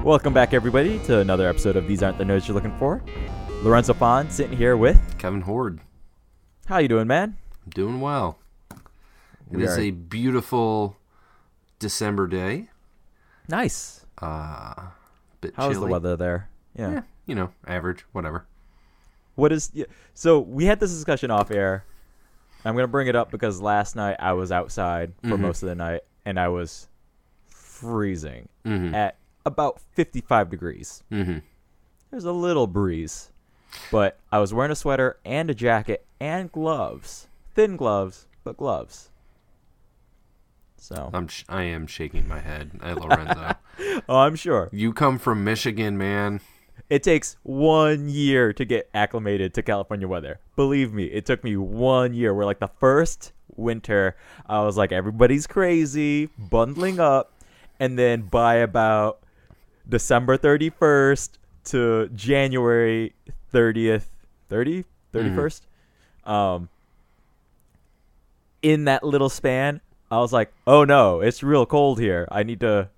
Welcome back, everybody, to another episode of These Aren't the Nerds You're Looking For. Lorenzo Phan sitting here with Kevin Hord. How you doing, man? I'm doing well. It is a beautiful December day. Nice. Bit How's chilly. the weather there? Yeah. Average, whatever. So we had this discussion off air. I'm going to bring it up because last night I was outside for most of the night, and I was freezing at about 55 degrees. There's a little breeze, but I was wearing a sweater and a jacket and gloves. Thin gloves, but gloves. So I am shaking my head at Lorenzo. Oh, I'm sure. You come from Michigan, man. It takes 1 year to get acclimated to California weather. Believe me, it took me 1 year. Where like the first winter, I was like, everybody's crazy, bundling up. And then by about December 31st to January 31st, in that little span, I was like, oh no, it's real cold here. I need to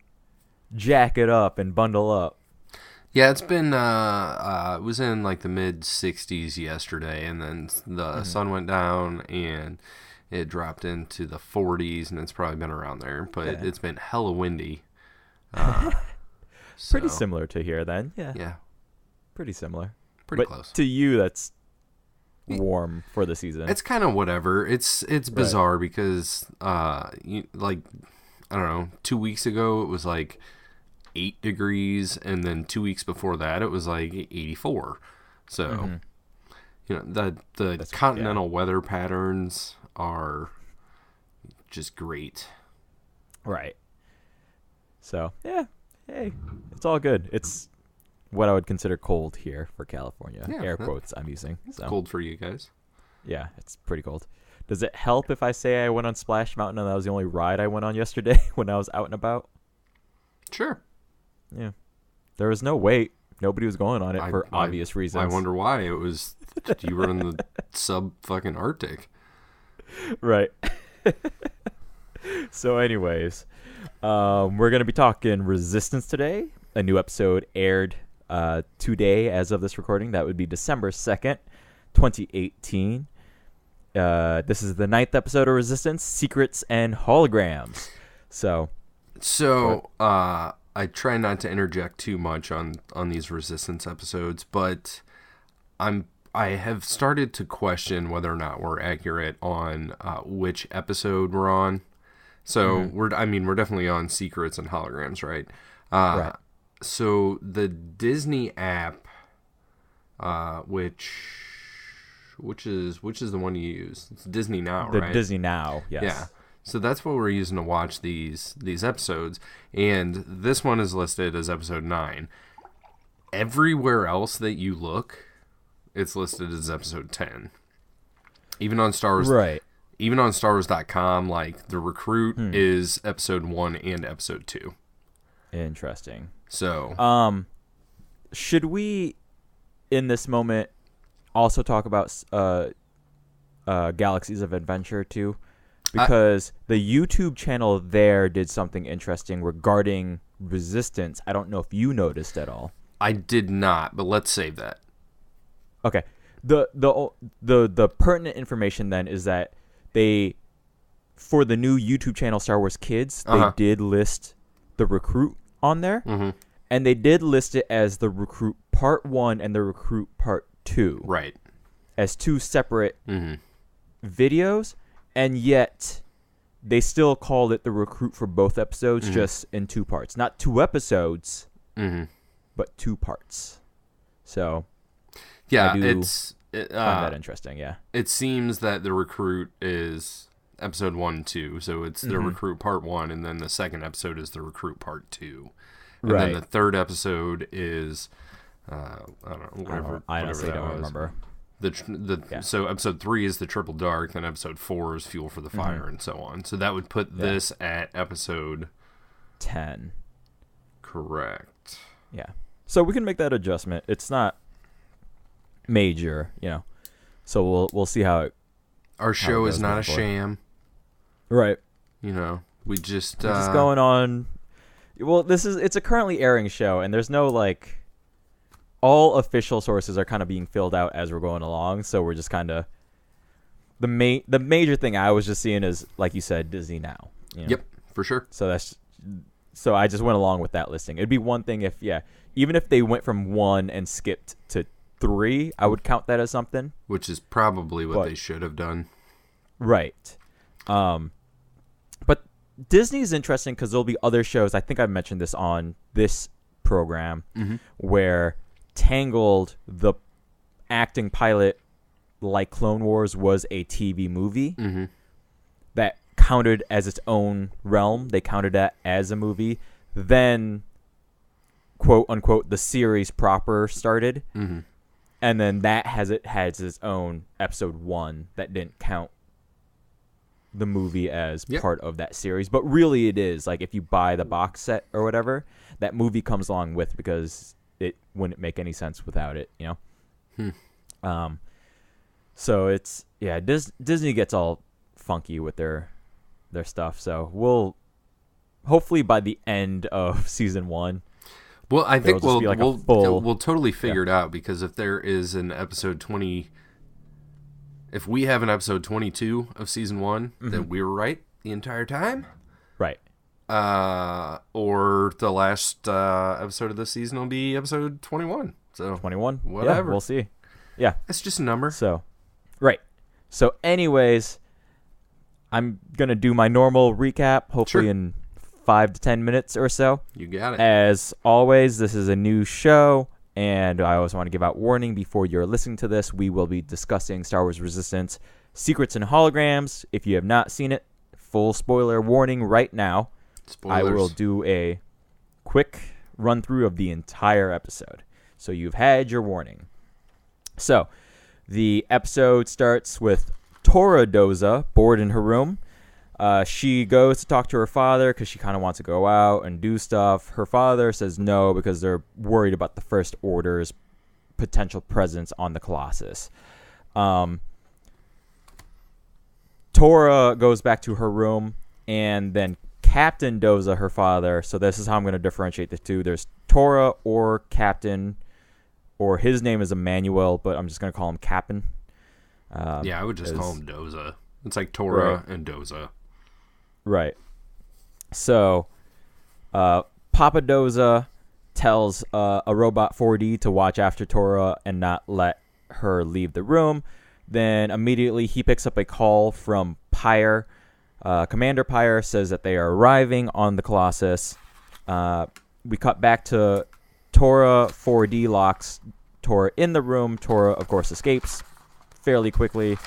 jack it up and bundle up. Yeah, it's been, it was in like the mid 60s yesterday, and then the sun went down and it dropped into the 40s, and it's probably been around there, but it's been hella windy. Pretty similar to here then. Yeah. Pretty similar. Pretty but close. To you, that's warm for the season. It's kind of whatever. It's bizarre because, I don't know, 2 weeks ago it was like 8 degrees, and then 2 weeks before that it was like 84. So, the continental weather patterns are just great. Right. So, yeah. Hey, it's all good. It's what I would consider cold here for California. Yeah, Air quotes I'm using. It's so. cold for you guys. Yeah, it's pretty cold. Does it help if I say I went on Splash Mountain and that was the only ride I went on yesterday when I was out and about? Sure. Yeah. There was no wait. Nobody was going on it for obvious reasons. I wonder why. It was, you were in the sub-fucking Arctic. Right. So anyways, we're going to be talking Resistance today. A new episode aired today as of this recording. That would be December 2nd, 2018. This is the 9th episode of Resistance, Secrets and Holograms. So I try not to interject too much on these Resistance episodes, but I have started to question whether or not we're accurate on which episode we're on. So we're definitely on Secrets and Holograms, right? Right. So the Disney app, which is the one you use? It's Disney Now, right? The Disney Now, yes. Yeah. So that's what we're using to watch these episodes, and this one is listed as episode 9. Everywhere else that you look, it's listed as episode 10. Even on Star Wars, right? Even on StarWars.com, like the Recruit is episode 1 and episode 2. Interesting. So, should we, in this moment, also talk about Galaxies of Adventure too? Because the YouTube channel there did something interesting regarding Resistance. I don't know if you noticed at all. I did not, but let's save that. Okay. The pertinent information then is that for the new YouTube channel Star Wars Kids, they did list the Recruit on there, and they did list it as the Recruit Part 1 and the Recruit Part 2. Right. As two separate videos, and yet they still called it the Recruit for both episodes, just in 2 parts. Not 2 episodes, but 2 parts. So, yeah, I find that interesting, yeah. It seems that the Recruit is episode 1 and 2, so it's the Recruit Part 1, and then the second episode is the Recruit Part 2. And then the third episode is, I don't know, whatever. I honestly whatever don't remember. So episode 3 is the Triple Dark, then episode 4 is Fuel for the Fire, and so on. So that would put this at episode 10. Correct. Yeah. So we can make that adjustment. It's not major, So we'll see how it. Our show is not a sham. Right. We just going on Well, it's a currently airing show, and there's no like. All official sources are kind of being filled out as we're going along, so we're just kind of the major thing I was just seeing is, like you said, Disney Now. You know? Yep, for sure. So I just went along with that listing. It'd be one thing if even if they went from 1 and skipped to 3, I would count that as something. Which is probably what they should have done. Right. But Disney's interesting because there'll be other shows. I think I mentioned this on this program where Tangled, the acting pilot, like Clone Wars, was a TV movie that counted as its own realm. They counted that as a movie. Then, quote unquote, the series proper started, and then that has its own episode 1 that didn't count the movie as part of that series. But really, it is like if you buy the box set or whatever, that movie comes along with because. It wouldn't make any sense without it, you know? So it's, Disney gets all funky with their stuff. So we'll, hopefully by the end of season 1. Well, I think we'll totally figure it out, because if there is an episode 20, if we have an episode 22 of season 1, then we were right the entire time. Right. Or the last episode of this season will be episode 21. So 21, whatever. Yeah, we'll see. Yeah, it's just a number. So, right. So, anyways, I'm gonna do my normal recap, hopefully in 5 to 10 minutes or so. You got it. As always, this is a new show, and I always want to give out warning before you're listening to this. We will be discussing Star Wars Resistance: Secrets and Holograms. If you have not seen it, full spoiler warning right now. Spoilers. I will do a quick run through of the entire episode. So you've had your warning. So the episode starts with Tora Doza bored in her room. She goes to talk to her father because she kind of wants to go out and do stuff. Her father says no because they're worried about the First Order's potential presence on the Colossus. Tora goes back to her room, and then Captain Doza, her father. So this is how I'm going to differentiate the two. There's Tora or Captain, or his name is Emmanuel, but I'm just going to call him Captain. I would just call him Doza. It's like Tora and Doza. Right. So, Papa Doza tells a robot 4D to watch after Tora and not let her leave the room. Then immediately he picks up a call from Pyre. Commander Pyre says that they are arriving on the Colossus. We cut back to Tora. 4D locks Tora in the room. Tora, of course, escapes fairly quickly.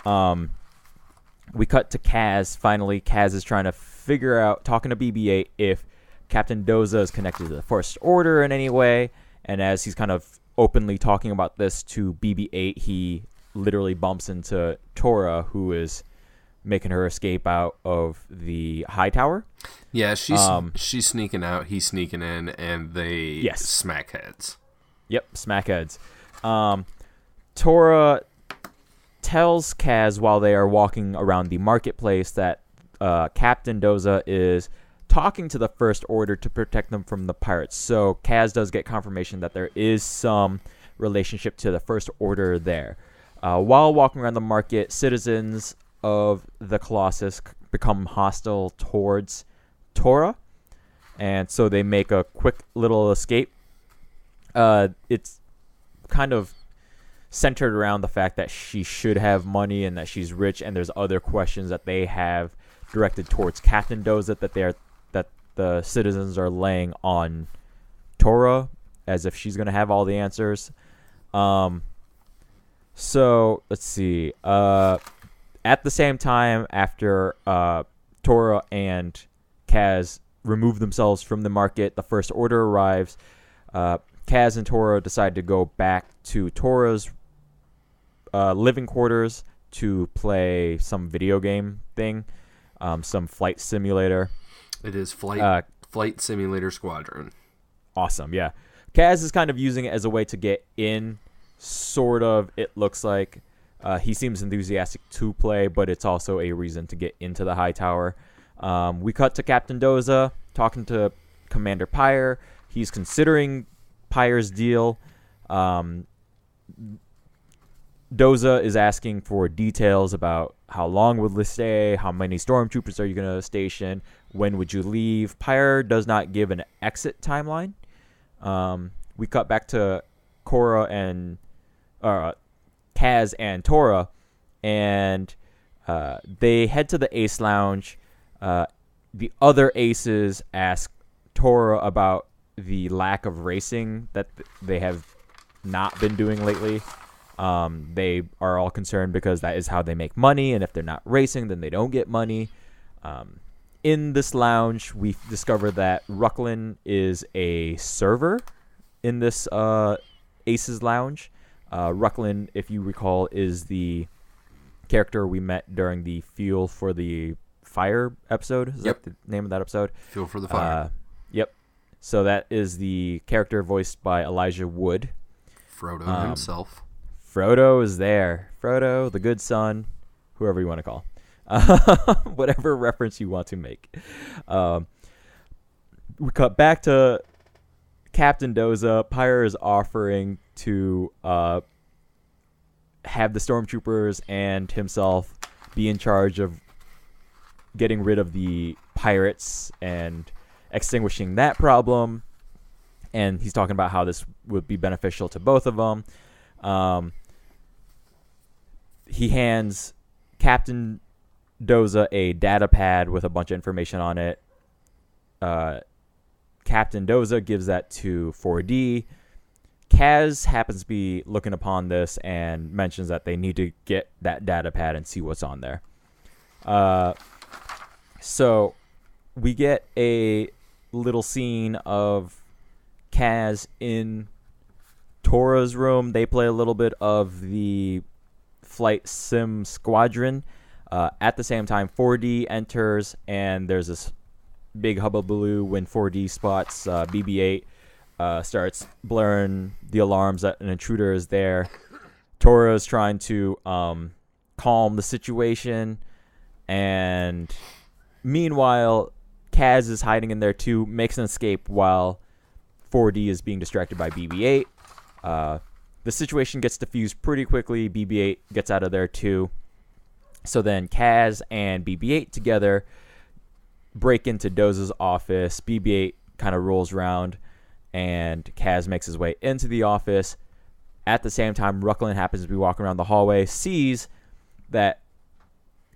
We cut to Kaz. Finally, Kaz is trying to figure out, talking to BB-8, if Captain Doza is connected to the First Order in any way. And as he's kind of openly talking about this to BB-8, he literally bumps into Tora, who is making her escape out of the high tower. Yeah, she's sneaking out, he's sneaking in, and they smack heads. Yep, smack heads. Tora tells Kaz while they are walking around the marketplace that Captain Doza is talking to the First Order to protect them from the pirates. So Kaz does get confirmation that there is some relationship to the First Order there. While walking around the market, citizens of the Colossus become hostile towards Tora, and so they make a quick little escape. It's kind of centered around the fact that she should have money and that she's rich, and there's other questions that they have directed towards Captain Doza that the citizens are laying on Tora as if she's going to have all the answers. So let's see. At the same time, after Tora and Kaz remove themselves from the market, the First Order arrives. Kaz and Tora decide to go back to Tora's living quarters to play some video game thing, some flight simulator. It is Flight Simulator Squadron. Awesome, yeah. Kaz is kind of using it as a way to get in, sort of, it looks like. He seems enthusiastic to play, but it's also a reason to get into the high tower. We cut to Captain Doza talking to Commander Pyre. He's considering Pyre's deal. Doza is asking for details about how long will they stay, how many stormtroopers are you going to station, when would you leave. Pyre does not give an exit timeline. We cut back to Korra and Kaz and Tora, and they head to the Ace Lounge. The other Aces ask Tora about the lack of racing that they have not been doing lately. They are all concerned because that is how they make money, and if they're not racing, then they don't get money. In this lounge, we discover that Rucklin is a server in this Aces Lounge. Rucklin, if you recall, is the character we met during the Fuel for the Fire episode. Is that the name of that episode? Fuel for the Fire. Yep. So that is the character voiced by Elijah Wood. Frodo himself. Frodo is there. Frodo, the good son, whoever you want to call. Whatever reference you want to make. We cut back to Captain Doza. Pyre is offering to have the stormtroopers and himself be in charge of getting rid of the pirates and extinguishing that problem. And he's talking about how this would be beneficial to both of them. He hands Captain Doza a data pad with a bunch of information on it. Captain Doza gives that to 4D. Kaz happens to be looking upon this and mentions that they need to get that data pad and see what's on there. So we get a little scene of Kaz in Tora's room. They play a little bit of the Flight Sim Squadron. At the same time, 4D enters, and there's this big hubbubaloo when 4D spots BB-8, starts blaring the alarms that an intruder is there. Tora is trying to calm the situation, and meanwhile, Kaz is hiding in there too, makes an escape while 4D is being distracted by BB-8. The situation gets diffused pretty quickly. BB-8 gets out of there too. So then Kaz and BB-8 together break into Doza's office. BB-8 kind of rolls around, and Kaz makes his way into the office. At the same time, Rucklin happens to be walking around the hallway, sees that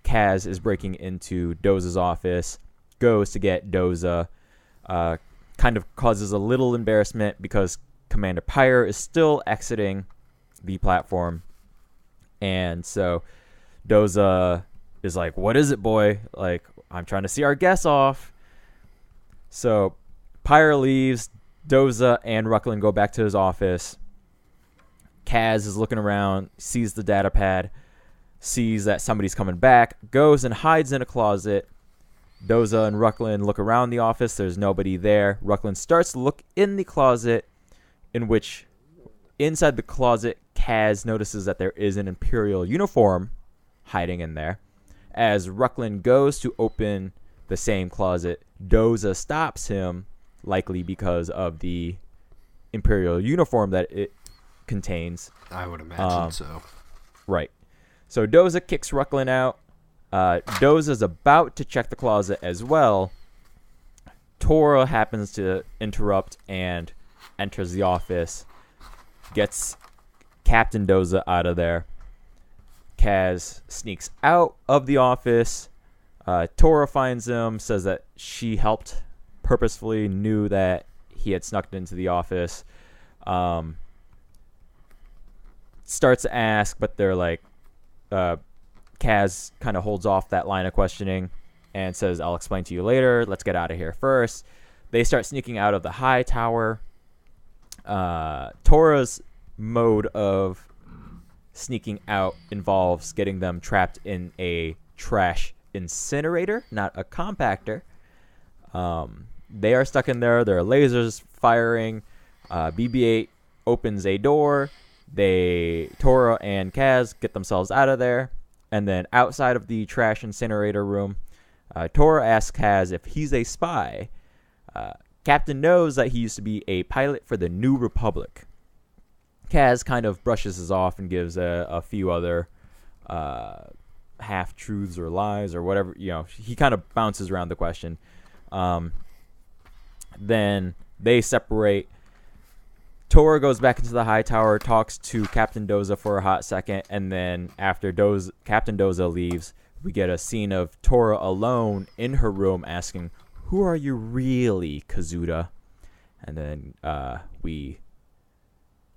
Kaz is breaking into Doza's office, goes to get Doza, kind of causes a little embarrassment because Commander Pyre is still exiting the platform. And so Doza is like, "What is it, boy? Like, I'm trying to see our guests off." So Pyre leaves. Doza and Rucklin go back to his office. Kaz is looking around, sees the data pad, sees that somebody's coming back, goes and hides in a closet. Doza and Rucklin look around the office. There's nobody there. Rucklin starts to look in the closet, in which inside the closet, Kaz notices that there is an Imperial uniform hiding in there. As Rucklin goes to open the same closet, Doza stops him, likely because of the Imperial uniform that it contains. I would imagine so. Right. So Doza kicks Rucklin out. Doza's about to check the closet as well. Tora happens to interrupt and enters the office, gets Captain Doza out of there. Kaz sneaks out of the office. Tora finds him, says that she helped purposefully, knew that he had snuck into the office. Starts to ask, but they're like, Kaz kind of holds off that line of questioning and says, "I'll explain to you later. Let's get out of here first." They start sneaking out of the high tower. Tora's mode of sneaking out involves getting them trapped in a trash incinerator, not a compactor. They are stuck in there. There are lasers firing. BB-8 opens a door. Tora and Kaz get themselves out of there. And then outside of the trash incinerator room, Tora asks Kaz if he's a spy. Captain knows that he used to be a pilot for the New Republic. Kaz kind of brushes this off and gives a few other half-truths or lies or whatever. He kind of bounces around the question. Then they separate. Tora goes back into the high tower, talks to Captain Doza for a hot second, and then after Captain Doza leaves, we get a scene of Tora alone in her room asking, "Who are you really, Kazuda?" And then we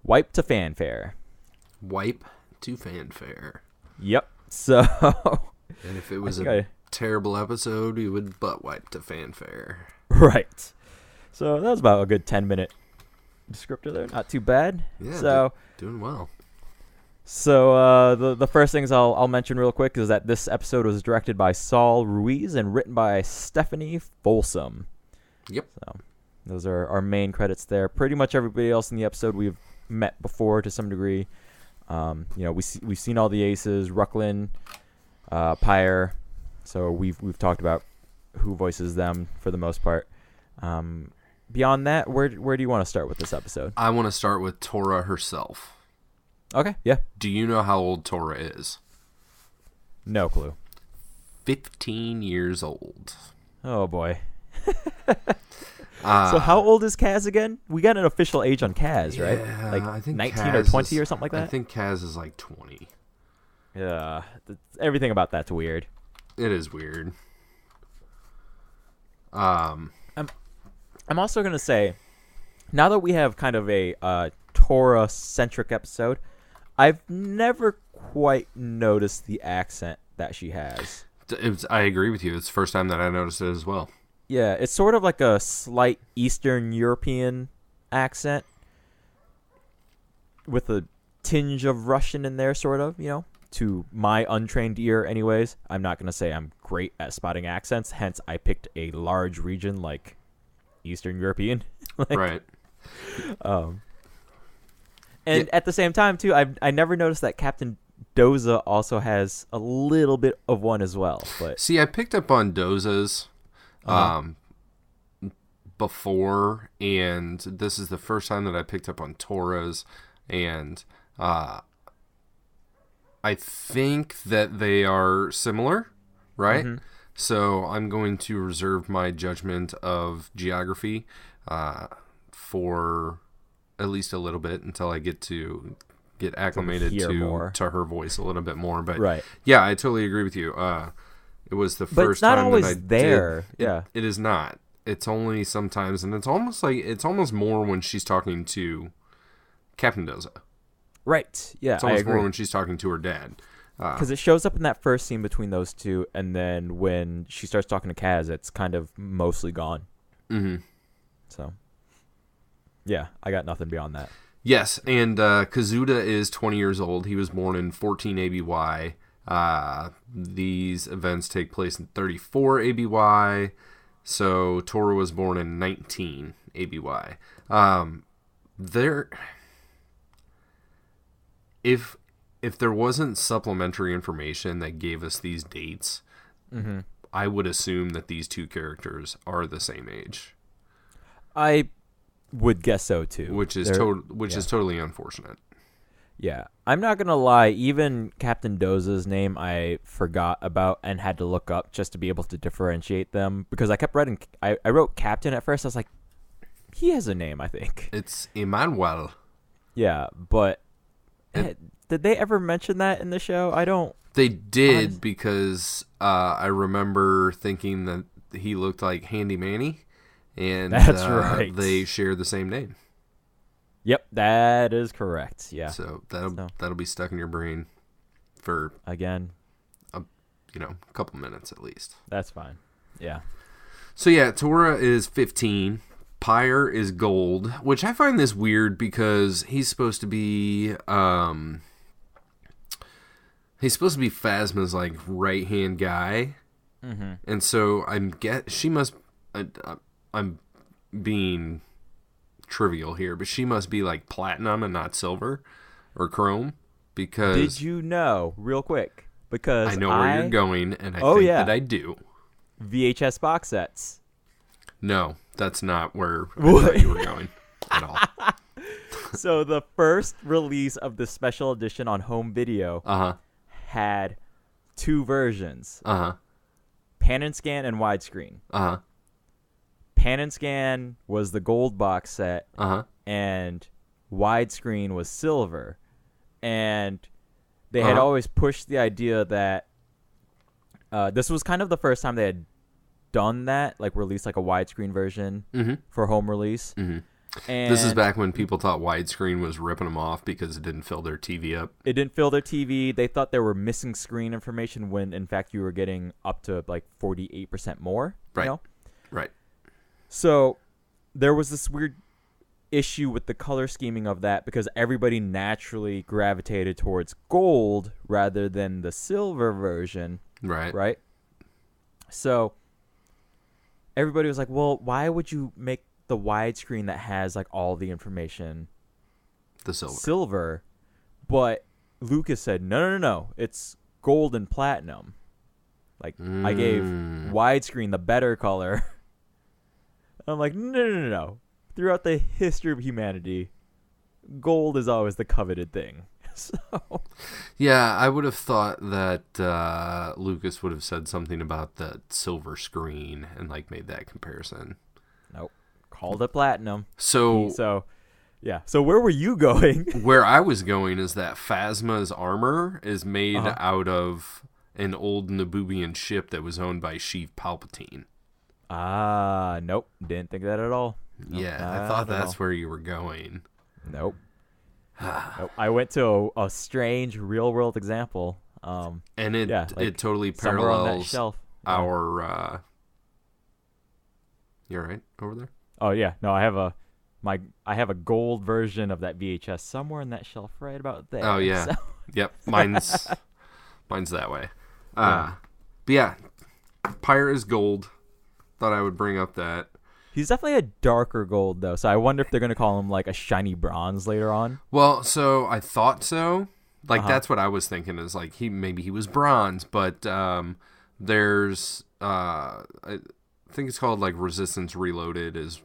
wipe to fanfare. Wipe to fanfare. Yep. So. And if it was a terrible episode, we would butt wipe to fanfare. Right. So that was about a good 10-minute descriptor there. Not too bad. Yeah, so doing well. So the first things I'll mention real quick is that this episode was directed by Saul Ruiz and written by Stephanie Folsom. Yep. So those are our main credits there. Pretty much everybody else in the episode we've met before to some degree. We've seen all the aces, Rucklin, Pyre. So we've talked about who voices them for the most part. Beyond that, where do you want to start with this episode? I want to start with Tora herself. Okay, yeah. Do you know how old Tora is? No clue. 15 years old. Oh, boy. So how old is Kaz again? We got an official age on Kaz, right? Yeah, Like I think 19 Kaz or 20 or something like that? I think Kaz is like 20. Yeah, everything about that's weird. It is weird. I'm also going to say, now that we have kind of a Tora-centric episode, I've never quite noticed the accent that she has. I agree with you. It's the first time that I noticed it as well. Yeah, it's sort of like a slight Eastern European accent with a tinge of Russian in there, sort of, to my untrained ear anyways. I'm not going to say I'm great at spotting accents, hence I picked a large region like Eastern European. Right. And at the same time, too, I never noticed that Captain Doza also has a little bit of one as well. But see, I picked up on Doza's before, and this is the first time that I picked up on Tora's, and I think that they are similar, right? Mm-hmm. So I'm going to reserve my judgment of geography for at least a little bit until I get acclimated to her voice a little bit more. But right. Yeah, I totally agree with you. It was the first time that I But it's not always there. Yeah. It is not. It's only sometimes, and it's almost more when she's talking to Captain Doza. Right. Yeah, it's almost more when she's talking to her dad. Because it shows up in that first scene between those two, and then when she starts talking to Kaz, it's kind of mostly gone. Mm-hmm. So, yeah, I got nothing beyond that. Yes, and Kazuda is 20 years old. He was born in 14 ABY. These events take place in 34 ABY. So Tora was born in 19 ABY. If there wasn't supplementary information that gave us these dates, mm-hmm. I would assume that these two characters are the same age. I would guess so too, which is totally unfortunate. Yeah, I'm not gonna lie. Even Captain Doza's name I forgot about and had to look up just to be able to differentiate them because I kept writing. I wrote Captain at first. I was like, he has a name. I think it's Emmanuel. Yeah, but did they ever mention that in the show? I don't. They did because I remember thinking that he looked like Handy Manny, and that's right. They share the same name. Yep, that is correct. Yeah. So that'll be stuck in your brain for again, a couple minutes at least. That's fine. Yeah. So yeah, Tora is 15. Pyre is gold, which I find this weird because he's supposed to be Phasma's like right hand guy, mm-hmm. and so I'm being trivial here, but she must be like platinum and not silver or chrome because did you know real quick because I know where you're going and I think that I do. VHS box sets. No, that's not where I thought you were going at all. So the first release of the special edition on home video had two versions. Pan and scan and widescreen. Pan and scan was the gold box set, and widescreen was silver. And they had always pushed the idea that this was kind of the first time they had done that, like released like a widescreen version for home release. And this is back when people thought widescreen was ripping them off because it didn't fill their TV up. It didn't fill their TV. They thought they were missing screen information when, in fact, you were getting up to like 48% more. Right. You know? Right. So there was this weird issue with the color scheming of that because everybody naturally gravitated towards gold rather than the silver version. Right. Right. So everybody was like, well, why would you make the widescreen that has like all the information the silver? But Lucas said, no, it's gold and platinum. Like I gave widescreen the better color. I'm like, no. Throughout the history of humanity, gold is always the coveted thing. So yeah, I would have thought that Lucas would have said something about the silver screen and like made that comparison. Nope. Called it platinum. So yeah. So where were you going? Where I was going is that Phasma's armor is made out of an old Naboobian ship that was owned by Sheev Palpatine. Nope. Didn't think that at all. Nope, yeah, I thought that's where you were going. Nope. Nope. I went to a strange real world example. And it totally parallels our. You all right over there? Oh yeah, no, I have a gold version of that VHS somewhere in that shelf right about there. Oh yeah, so. Yep. Mine's that way. But yeah, Pyre is gold. Thought I would bring up that. He's definitely a darker gold though, so I wonder if they're gonna call him like a shiny bronze later on. Well, so I thought so. Like that's what I was thinking is like he was bronze, but there's I think it's called like Resistance Reloaded is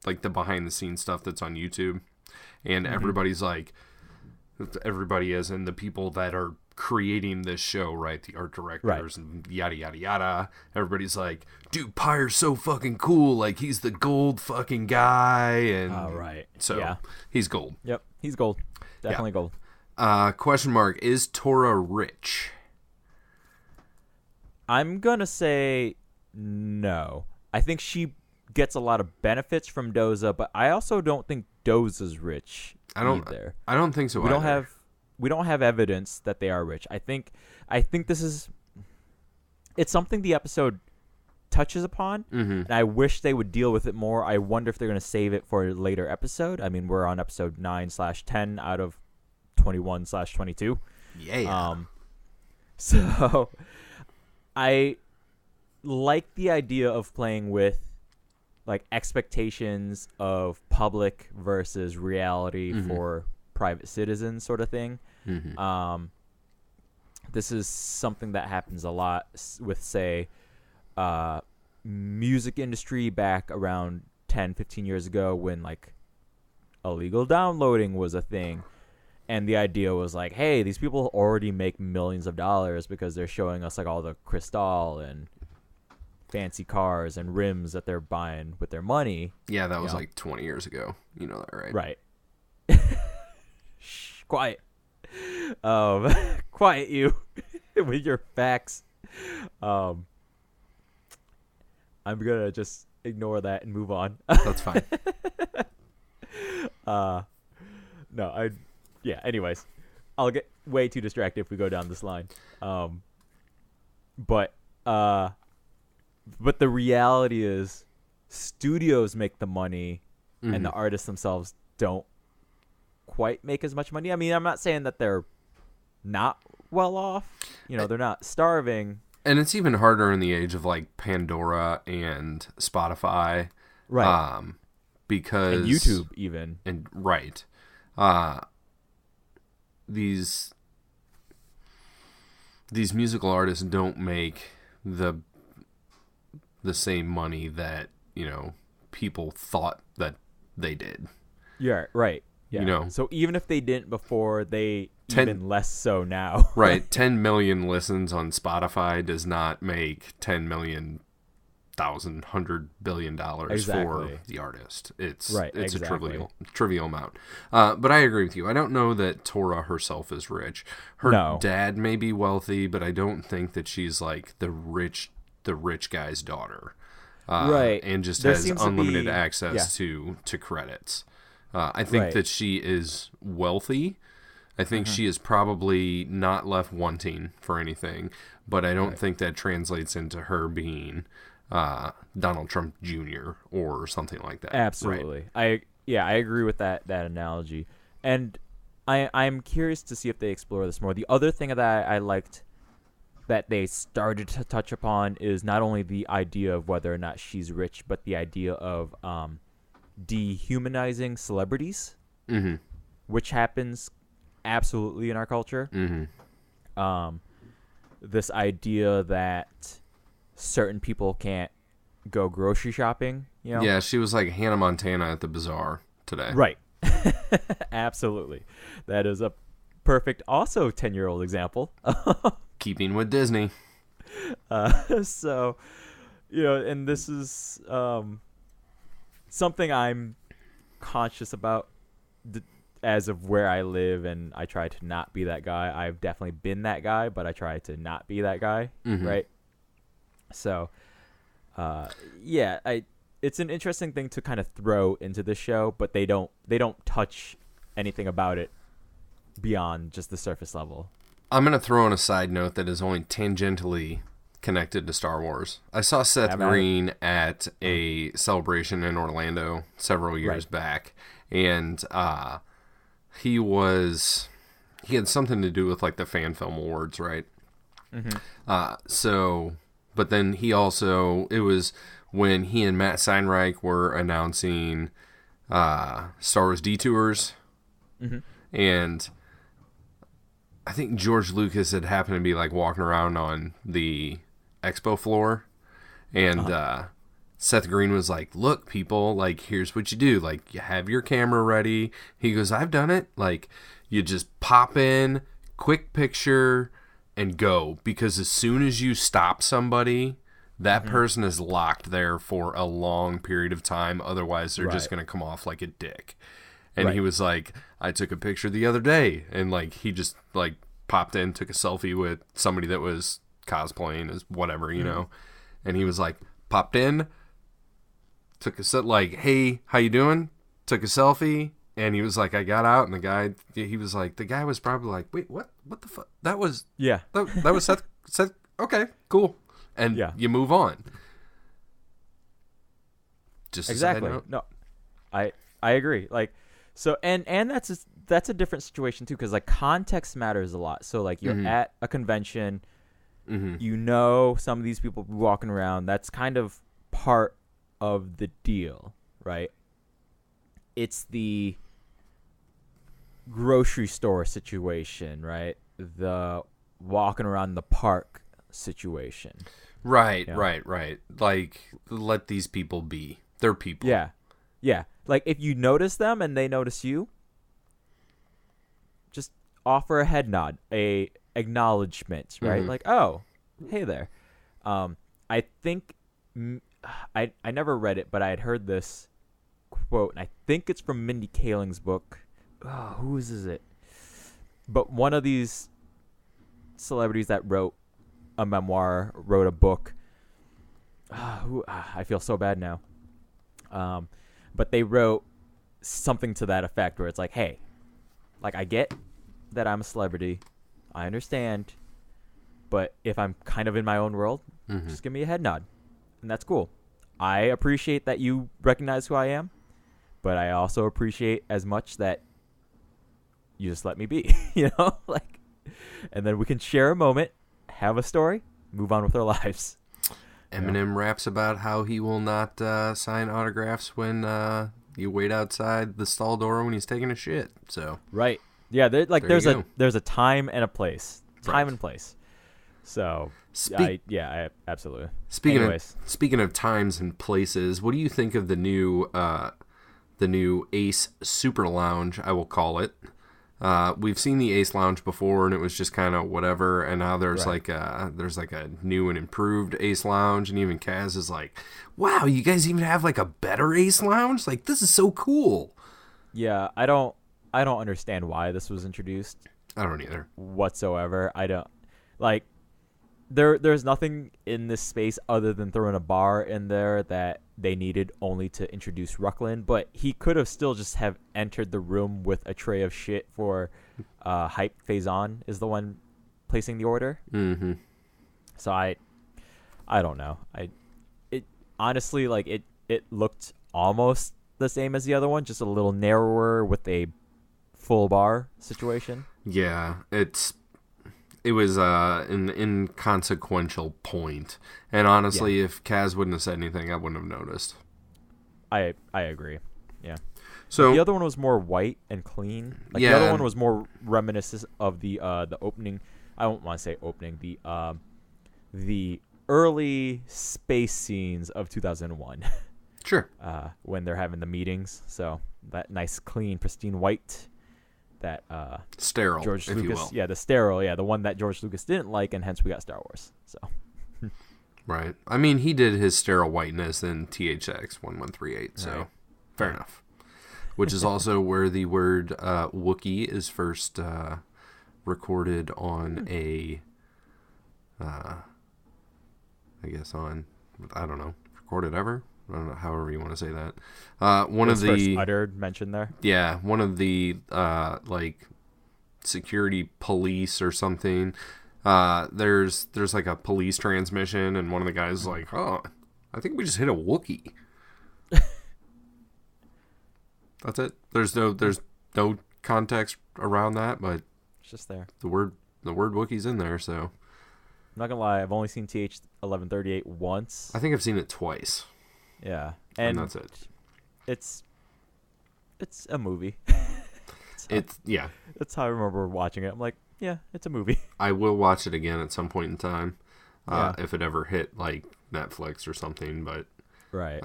like the behind the scenes stuff that's on YouTube, and everybody as in the people that are creating this show, right? The art directors and yada yada yada. Everybody's like, dude, Pyre's so fucking cool. Like he's the gold fucking guy, and so he's gold. Yep, he's gold. Definitely gold. Question mark: is Tora rich? I'm gonna say no. I think she gets a lot of benefits from Doza, but I also don't think Doza's rich either. I don't think so. We don't have evidence that they are rich. I think it's something the episode touches upon, and I wish they would deal with it more. I wonder if they're going to save it for a later episode. I mean, we're on episode 9/10 out of 21/22. Yeah. So I like the idea of playing with like expectations of public versus reality for private citizens sort of thing. This is something that happens a lot with, say, music industry back around 10-15 years ago when like illegal downloading was a thing, and the idea was like, hey, these people already make millions of dollars because they're showing us like all the crystal and fancy cars and rims that they're buying with their money. Yeah, that was like 20 years ago. You know that, right? Right. Shh, quiet. Quiet you with your facts. I'm gonna just ignore that and move on. That's fine. Anyways, I'll get way too distracted if we go down this line. But the reality is studios make the money and the artists themselves don't quite make as much money. I mean, I'm not saying that they're not well off. You know, they're not starving. And it's even harder in the age of like Pandora and Spotify. Right. Because and YouTube even. And right. These musical artists don't make the the same money that, people thought that they did. Yeah, right. Yeah. So even if they didn't before, they even less so now. Right. 10 million listens on Spotify does not make 10 million $1,000 billion for the artist. It's a trivial amount. But I agree with you. I don't know that Tora herself is rich. Her dad may be wealthy, but I don't think that she's like the rich guy's daughter. And just has unlimited access to credits. I think that she is wealthy. I think she is probably not left wanting for anything, but I don't think that translates into her being Donald Trump Jr. or something like that. Absolutely. Right? I agree with that analogy. And I'm curious to see if they explore this more. The other thing that I liked that they started to touch upon is not only the idea of whether or not she's rich, but the idea of dehumanizing celebrities, which happens absolutely in our culture. This idea that certain people can't go grocery shopping, Yeah, she was like Hannah Montana at the bazaar today. Right. Absolutely. That is a perfect, also 10-year-old example. Keeping with Disney. So, and this is something I'm conscious about as of where I live, and I try to not be that guy. I've definitely been that guy, but I try to not be that guy, right? So, it's an interesting thing to kind of throw into the show, but they don't touch anything about it beyond just the surface level. I'm going to throw in a side note that is only tangentially connected to Star Wars. I saw Seth Green at a celebration in Orlando several years back, and he had something to do with like the Fan Film Awards, right? But then it was when he and Matt Steinreich were announcing Star Wars Detours, and I think George Lucas had happened to be like walking around on the expo floor, and Seth Green was like, "Look, people, like, here's what you do. Like, you have your camera ready." He goes, "I've done it. Like, you just pop in, quick picture, and go. Because as soon as you stop somebody, that person is locked there for a long period of time. Otherwise, they're just going to come off like a dick." And he was like, "I took a picture the other day," and like he just like popped in, took a selfie with somebody that was cosplaying as whatever, and he was like, popped in, took a set, like, "Hey, how you doing?" Took a selfie, and he was like, "I got out," and the guy was probably like, "Wait, what the fuck? That was that was Seth. Okay, cool," and you move on. Just exactly. No, I agree. Like, so and that's a different situation too, because like context matters a lot. So like you're at a convention, some of these people walking around. That's kind of part of the deal, right? It's the grocery store situation, right? The walking around the park situation. Right. Like, let these people be. They're people. Yeah. Like, if you notice them and they notice you, just offer a head nod, a acknowledgement, right? Like, "Oh, hey there." I think I never read it, but I had heard this quote, and I think it's from Mindy Kaling's book. Oh, whose is it? But one of these celebrities that wrote a memoir, wrote a book. I feel so bad now. But they wrote something to that effect where it's like, "Hey, like, I get that I'm a celebrity. I understand. But if I'm kind of in my own world, just give me a head nod. And that's cool. I appreciate that you recognize who I am, but I also appreciate as much that you just let me be," like, and then we can share a moment, have a story, move on with our lives. Eminem raps about how he will not sign autographs when you wait outside the stall door when he's taking a shit. So right, yeah, there's a time and a place, and place. So I absolutely. Speaking of times and places, what do you think of the new Ace Super Lounge? I will call it. We've seen the Ace Lounge before, and it was just kind of whatever. And now there's like a new and improved Ace Lounge, and even Kaz is like, "Wow, you guys even have like a better Ace Lounge? Like, this is so cool." Yeah, I don't understand why this was introduced. I don't either whatsoever. I don't like. There's nothing in this space other than throwing a bar in there that they needed only to introduce Ruckland, but he could have still just have entered the room with a tray of shit for Hype Phazon is the one placing the order. Mm-hmm. So I don't know. It honestly, like, it looked almost the same as the other one, just a little narrower with a full bar situation. Yeah, it was an inconsequential point. And honestly, if Kaz wouldn't have said anything, I wouldn't have noticed. I agree. Yeah. So the other one was more white and clean. Like, the other one was more reminiscent of the opening. I don't want to say opening. The early space scenes of 2001. Sure. When they're having the meetings. So that nice, clean, pristine white. That sterile, George if Lucas, you will. Yeah, the sterile, the one that George Lucas didn't like, and hence we got Star Wars. So, right. I mean, he did his sterile whiteness in THX 1138, so right. Fair enough. Which is also where the word Wookiee is first recorded on I guess on, I don't know, recorded ever. I don't know, however you want to say that. One of the first uttered mentioned there. Yeah, one of the like security police or something. There's like a police transmission, and one of the guys is like, "Oh, I think we just hit a Wookiee." That's it. There's no context around that, but it's just there. The word Wookiee's in there, so. I'm not gonna lie, I've only seen TH 1138 once. I think I've seen it twice. Yeah, and that's it. It's a movie. Yeah. That's how I remember watching it. I'm like, yeah, it's a movie. I will watch it again at some point in time, if it ever hit like Netflix or something. But right.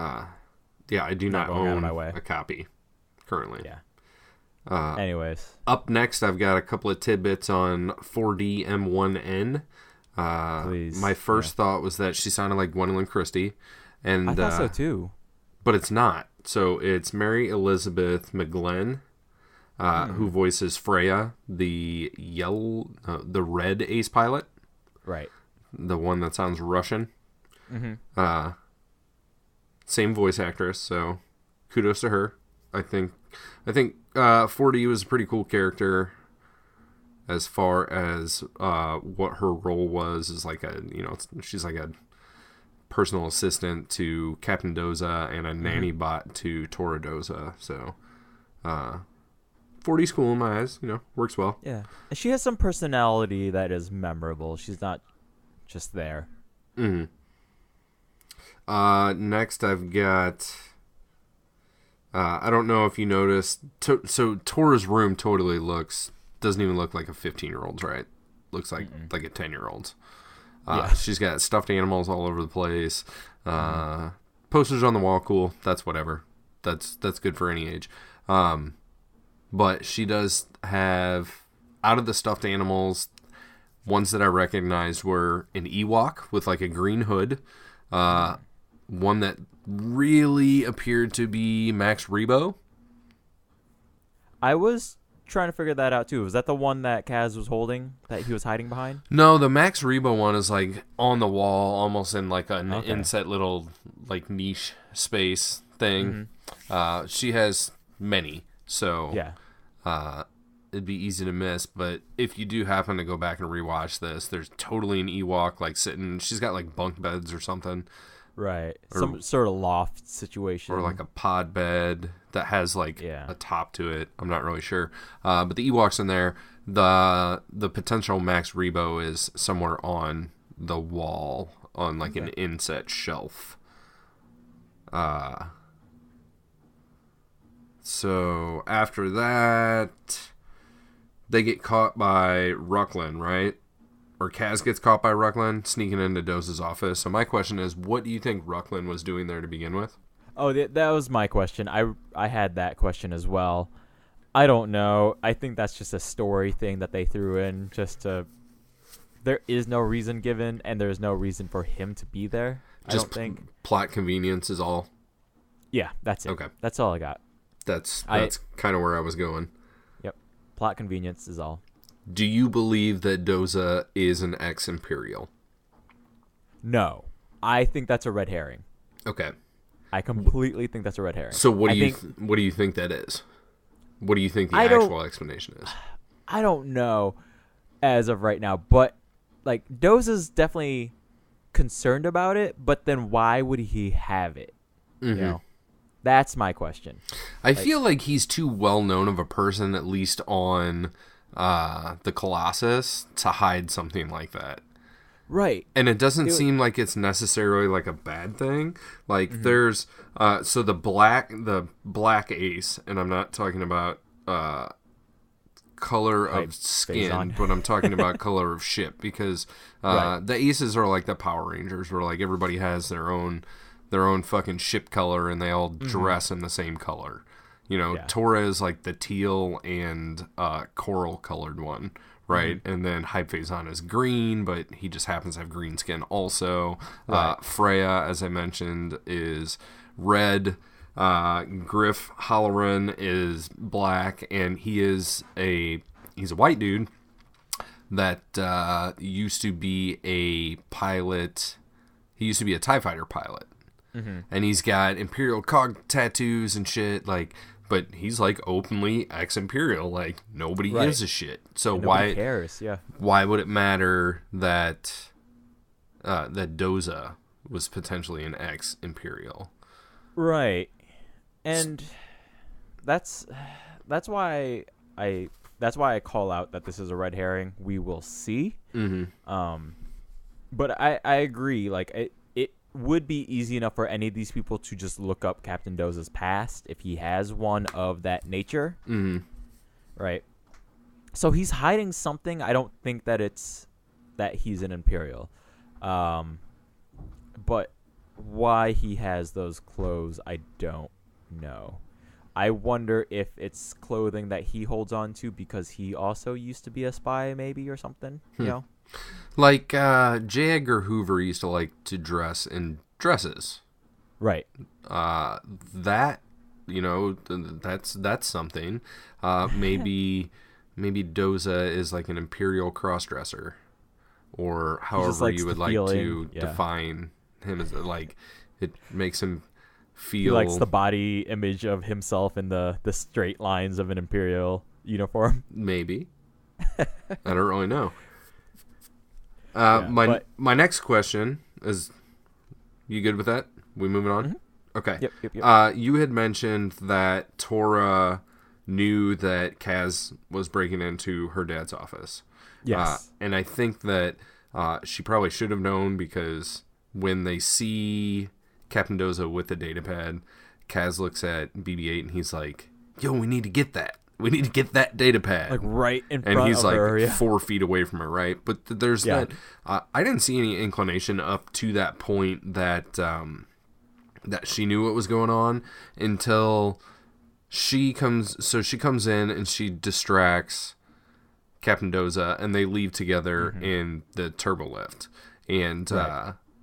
Yeah, I do not own a copy currently. Yeah. Anyways, up next, I've got a couple of tidbits on 4D M1N. Please. My first thought was that she sounded like Gwendolyn Christie. And I thought so too. But it's not. So it's Mary Elizabeth McGlenn, who voices Freya, the red ace pilot. Right. The one that sounds Russian. Mm-hmm. Same voice actress, so kudos to her. I think 4D was a pretty cool character as far as what her role was. Is like she's like a personal assistant to Captain Doza and a nanny bot to Tora Doza. So 4D's cool in my eyes, works well. Yeah. And she has some personality that is memorable. She's not just there. Mm-hmm. Next I've got I don't know if you noticed, so Tora's room totally doesn't even look like a 15-year-old's, right? Looks like a 10-year-old's. She's got stuffed animals all over the place. Posters on the wall, cool. That's whatever. That's good for any age. But she does have, out of the stuffed animals, ones that I recognized were an Ewok with like a green hood. One that really appeared to be Max Rebo. I was trying to figure that out too. Was that the one that Kaz was holding that he was hiding behind? No, the Max Rebo one is like on the wall, almost in like an inset little like niche space thing. Mm-hmm. She has many, so it'd be easy to miss. But if you do happen to go back and rewatch this, there's totally an Ewok like sitting. She's got like bunk beds or something. Right. Some sort of loft situation. Or like a pod bed that has like a top to it. I'm not really sure. But the Ewok's in there. The potential Max Rebo is somewhere on the wall on like an inset shelf. So after that, they get caught by Ruckland, right? or Kaz gets caught by Ruckland sneaking into Doza's office. So my question is, what do you think Ruckland was doing there to begin with? Oh, that was my question. I had that question as well. I don't know. I think that's just a story thing that they threw in just to. There is no reason given, and there's no reason for him to be there. I don't think. Plot convenience is all. Yeah, that's it. Okay, that's all I got. That's kind of where I was going. Yep, plot convenience is all. Do you believe that Doza is an ex-Imperial? No, I think that's a red herring. Okay, I completely think that's a red herring. so what do you think that is? What do you think the actual explanation is? I don't know as of right now, but like Doza's definitely concerned about it, but then why would he have it? Mm-hmm. You know, that's my question. I feel like he's too well known of a person, at least on the Colossus, to hide something like that. Right. And it doesn't seem like it's necessarily like a bad thing. Like there's so the black ace, and I'm not talking about color of skin, but I'm talking about color of ship, because the aces are like the Power Rangers, where like everybody has their own fucking ship color, and they all dress in the same color. You know, Tora is like the teal and coral colored one, right? And then Hypephazon is green, but he just happens to have green skin also. Freya, as I mentioned, is red. Griff Halloran is black, and he's a white dude that used to be a pilot. He used to be a TIE fighter pilot. And he's got Imperial cog tattoos and shit, like, but he's like openly ex-Imperial, like nobody gives a shit. So why cares? Yeah. Why would it matter that that Doza was potentially an ex-Imperial? Right. And that's why I call out that this is a red herring. We will see. But I agree. Like it would be easy enough for any of these people to just look up Captain Doza's past if he has one of that nature. Right. So he's hiding something. I don't think that it's that he's an Imperial. But why he has those clothes, I don't know. I wonder if it's clothing that he holds on to because he also used to be a spy, maybe, or something. You know? Like J. Edgar Hoover used to like to dress in dresses. Right. That, you know, that's something. Maybe Doza is like an Imperial crossdresser, or however you would like to define him, as like it makes him feel. He likes the body image of himself in the straight lines of an Imperial uniform. Maybe. I don't really know. My next question is, you good with that? We moving on? Okay. Yep. You had mentioned that Tora knew that Kaz was breaking into her dad's office. Yes. And I think that she probably should have known, because when they see Captain Doza with the datapad, Kaz looks at BB-8 and he's like, "Yo, we need to get that. We need to get that datapad." Like right in front of her. And he's like 4 feet away from her, right? But there's that. I didn't see any inclination up to that point that that she knew what was going on until she comes. So she comes in and she distracts Captain Doza, and they leave together in the turbo lift. And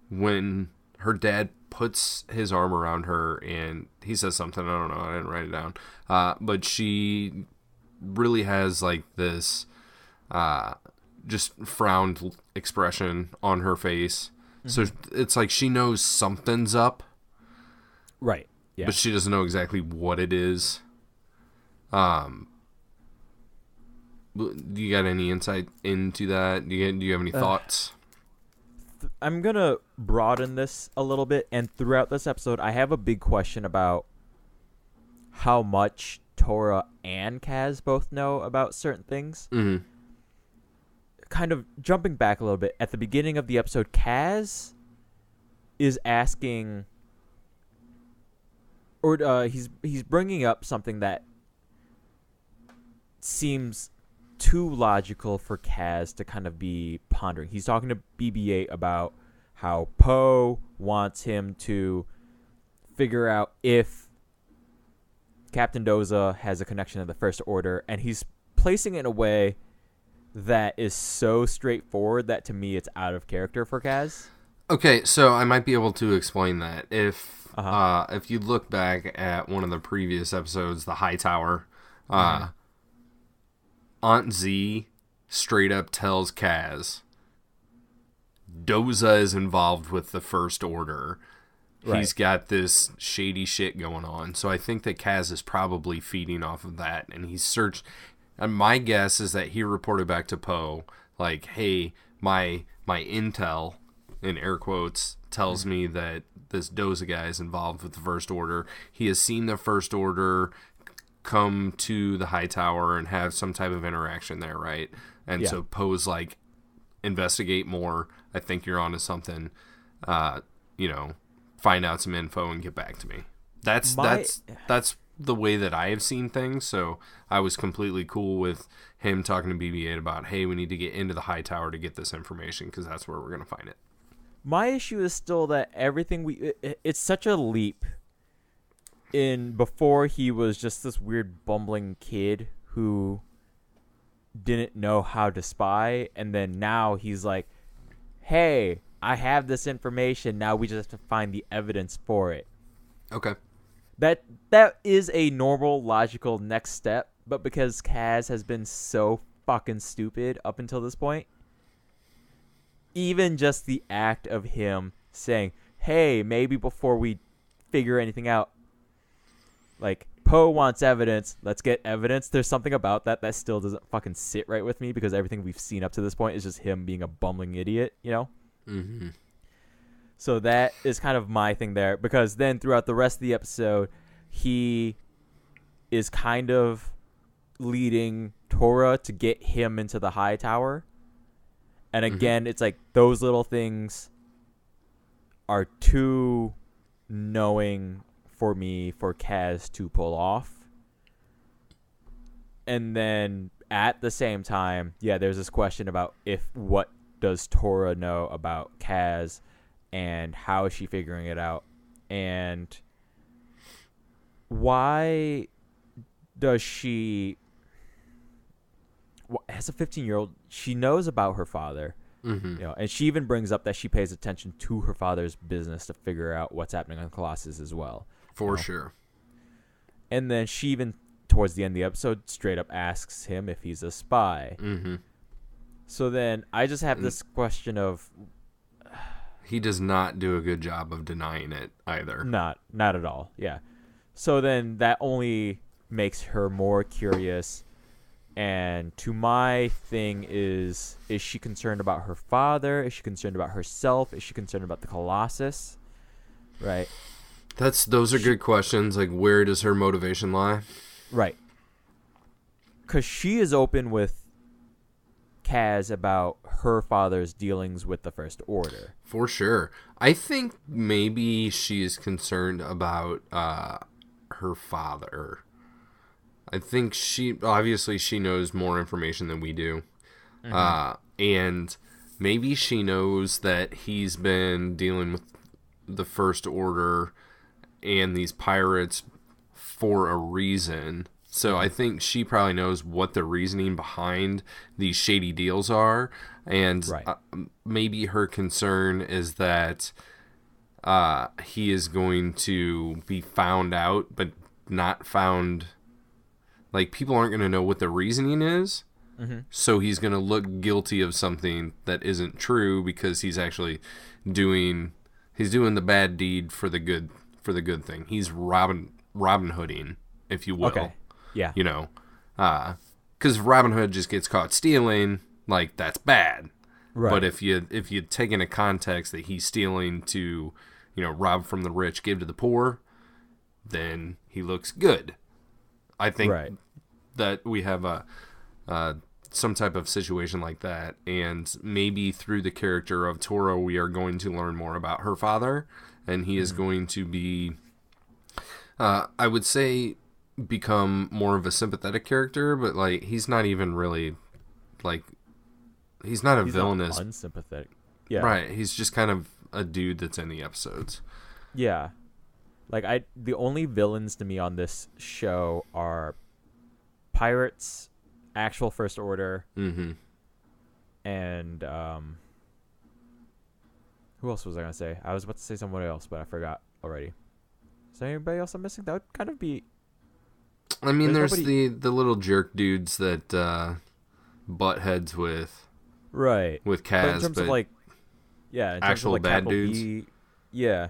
when her dad puts his arm around her and he says something, I don't know, I didn't write it down, but she really has like this just frowned expression on her face. So it's like she knows something's up, right? Yeah, but she doesn't know exactly what it is. Do you got any insight into that? Do you have any thoughts? I'm going to broaden this a little bit, and throughout this episode, I have a big question about how much Tora and Kaz both know about certain things. Kind of jumping back a little bit, at the beginning of the episode, Kaz is asking, or he's bringing up something that seems too logical for Kaz to kind of be pondering. He's talking to BB-8 about how Poe wants him to figure out if Captain Doza has a connection to the First Order, and he's placing it in a way that is so straightforward that to me it's out of character for Kaz. Okay, so I might be able to explain that. If you look back at one of the previous episodes, the High Tower, Aunt Z straight up tells Kaz, Doza is involved with the First Order. Right. He's got this shady shit going on. So I think that Kaz is probably feeding off of that. And he's searched. And my guess is that he reported back to Poe, like, hey, my intel, in air quotes, tells me that this Doza guy is involved with the First Order. He has seen the First Order come to the High Tower and have some type of interaction there, right? And so Poe's like, investigate more. I think you're onto something. Find out some info and get back to me. That's the way that I have seen things. So I was completely cool with him talking to BB-8 about, hey, we need to get into the High Tower to get this information because that's where we're going to find it. My issue is still that everything it's such a leap. Before he was just this weird bumbling kid who didn't know how to spy, and then now he's like, hey, I have this information, now we just have to find the evidence for it. Okay. That is a normal, logical next step, but because Kaz has been so fucking stupid up until this point, even just the act of him saying, hey, maybe before we figure anything out, like, Poe wants evidence, let's get evidence. There's something about that still doesn't fucking sit right with me because everything we've seen up to this point is just him being a bumbling idiot, you know? Mm-hmm. So that is kind of my thing there, because then throughout the rest of the episode, he is kind of leading Tora to get him into the High Tower. And again, it's like those little things are too knowing for me for Kaz to pull off. And then at the same time, there's this question about what does Tora know about Kaz and how is she figuring it out? And why does she, as a 15-year-old, she knows about her father, and she even brings up that she pays attention to her father's business to figure out what's happening on Colossus as well. For sure. And then she even, towards the end of the episode, straight up asks him if he's a spy. Mm-hmm. So then I just have this question of... He does not do a good job of denying it either. Not at all, yeah. So then that only makes her more curious. And to my thing is she concerned about her father? Is she concerned about herself? Is she concerned about the Colossus? Right. Those are good questions. Like, where does her motivation lie? Right. Because she is open with Kaz about her father's dealings with the First Order. For sure. I think maybe she is concerned about her father. I think she knows more information than we do. And maybe she knows that he's been dealing with the First Order and these pirates for a reason. So I think she probably knows what the reasoning behind these shady deals are. And maybe her concern is that he is going to be found out, but not found. Like, people aren't going to know what the reasoning is. So he's going to look guilty of something that isn't true because he's actually doing the bad deed for the good thing. He's Robin Hooding, if you will. Okay. Yeah. You know, because Robin Hood just gets caught stealing, like, that's bad. Right. But if you take into context that he's stealing to, rob from the rich, give to the poor, then he looks good. I think that we have some type of situation like that, and maybe through the character of Tora, we are going to learn more about her father, and he is going to be, I would say, become more of a sympathetic character, but like he's not even really like he's not a he's villainous. not unsympathetic. Yeah. Right. He's just kind of a dude that's in the episodes. Yeah. Like the only villains to me on this show are pirates, actual First Order, and who else was I gonna say? I was about to say someone else, but I forgot already. Is there anybody else I'm missing? That would kind of be. I mean, there's the little jerk dudes that butt heads with. Right. With Kaz, but in terms of like, yeah, in terms actual of like bad Capital dudes. B, yeah.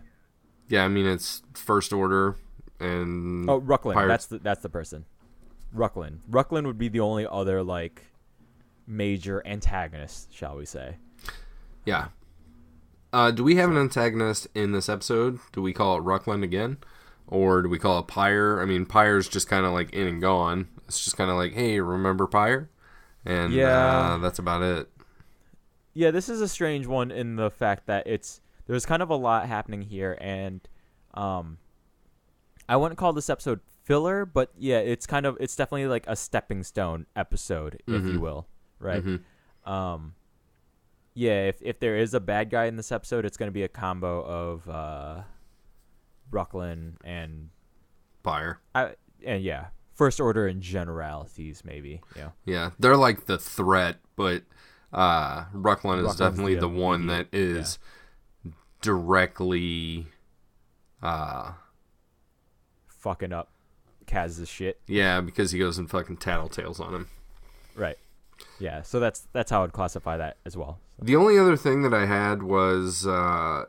Yeah, I mean it's First Order and Rucklin. Pirates. That's the person. Rucklin. Rucklin would be the only other like major antagonist, shall we say? Yeah. Do we have an antagonist in this episode? Do we call it Rucklin again? Or do we call it Pyre? I mean, Pyre's just kind of like in and gone. It's just kind of like, hey, remember Pyre? And that's about it. Yeah, this is a strange one in the fact that there's kind of a lot happening here, and I wouldn't call this episode filler, but yeah, it's definitely like a stepping stone episode, if you will, right? Yeah, if there is a bad guy in this episode, it's going to be a combo of Rucklin and Pyre. And yeah, First Order in generalities, maybe. Yeah. Yeah, they're like the threat, but Rucklin is Rucklin's definitely the one that is directly fucking up Kaz's shit. Yeah, because he goes and fucking tattletales on him. Right. Yeah, so that's how I'd classify that as well. So. The only other thing that I had was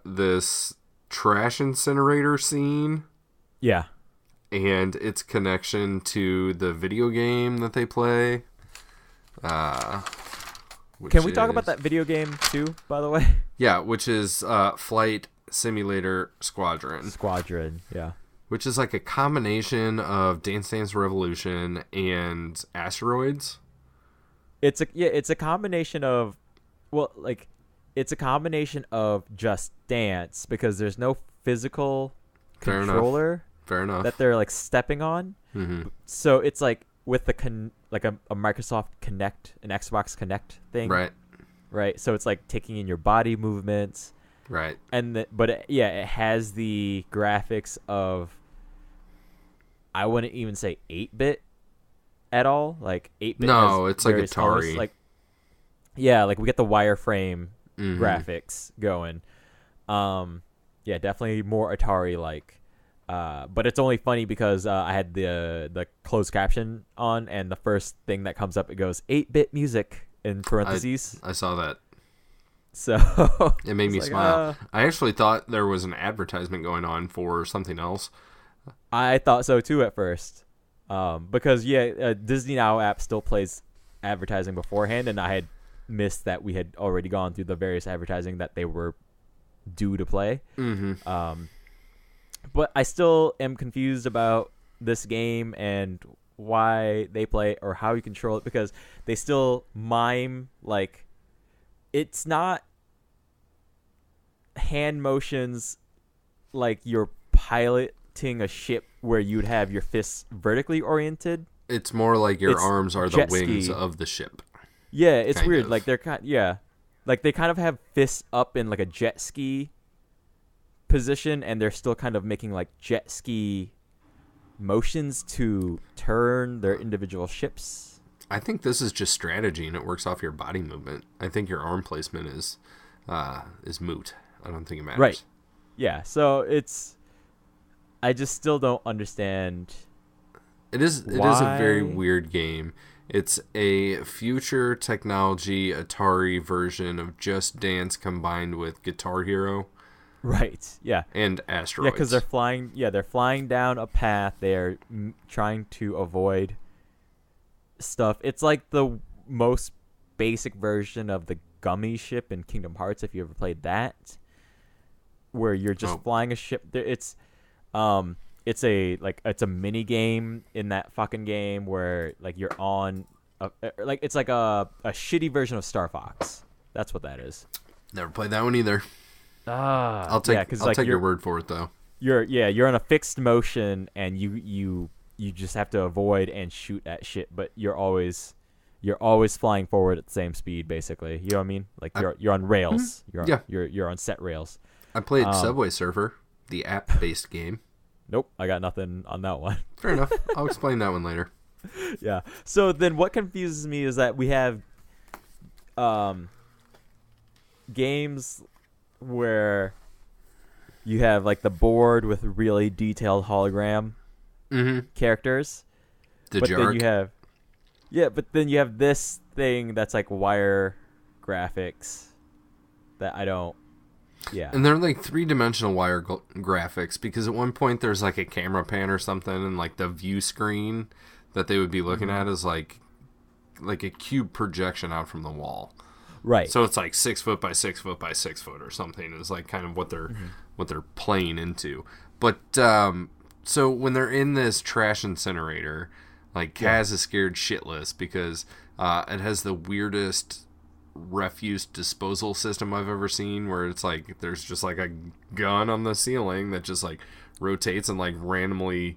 this trash incinerator scene. Yeah. And its connection to the video game that they play. Can we talk about that video game too, by the way? Yeah, which is Flight Simulator Squadron. Yeah. Which is like a combination of Dance Dance Revolution and Asteroids. It's a combination of, it's a combination of Just Dance because there's no physical controller. Fair enough. That they're like stepping on. Mm-hmm. So it's like with a Microsoft Kinect, an Xbox Kinect thing. Right. So it's like taking in your body movements. Right. But it has the graphics of, I wouldn't even say 8-bit at all. Like 8-bit. No, it's like Atari. Colors. Like, yeah, like we get the wireframe graphics going. Yeah, definitely more Atari like. But it's only funny because I had the closed caption on, and the first thing that comes up, it goes 8-bit music in parentheses. I saw that. So it made me smile. I actually thought there was an advertisement going on for something else. I thought so too at first, because Disney Now app still plays advertising beforehand, and I had missed that we had already gone through the various advertising that they were due to play. But I still am confused about this game and why they play it or how you control it, because they still mime, like, it's not hand motions like you're piloting a ship where you'd have your fists vertically oriented. It's more like your arms are the wings of the ship. Yeah, it's weird. Of. Like they're like they kind of have fists up in like a jet ski position, and they're still kind of making like jet ski motions to turn their individual ships. I think this is just strategy, and it works off your body movement. I think your arm placement is moot. I don't think it matters. Right. Yeah. So I just still don't understand. It is a very weird game. It's a future technology Atari version of Just Dance combined with Guitar Hero. Right. Yeah. And Asteroids. Yeah, because they're flying. Yeah, they're flying down a path. They're trying to avoid stuff. It's like the most basic version of the gummy ship in Kingdom Hearts, if you ever played that, where you're just flying a ship. It's a mini game in that fucking game where like you're on it's like a shitty version of Star Fox. That's what that is. Never played that one either. I'll take your word for it though. You're on a fixed motion, and you just have to avoid and shoot at shit, but you're you're always flying forward at the same speed, basically. You know what I mean? Like you're on rails. You're on set rails. I played Subway Surfer, the app-based game. Nope, I got nothing on that one. Fair enough. I'll explain that one later. Yeah. So then what confuses me is that we have games where you have like the board with really detailed hologram characters. But then you have this thing that's like wire graphics that I don't. Yeah. And they're like 3-dimensional wire graphics, because at one point there's like a camera pan or something, and like the view screen that they would be looking at is like a cube projection out from the wall. Right. So it's like 6 foot by 6 foot by 6 foot or something is like kind of what they're playing into. But so when they're in this trash incinerator, like Kaz is scared shitless because it has the weirdest refuse disposal system I've ever seen, where it's like there's just like a gun on the ceiling that just like rotates and like randomly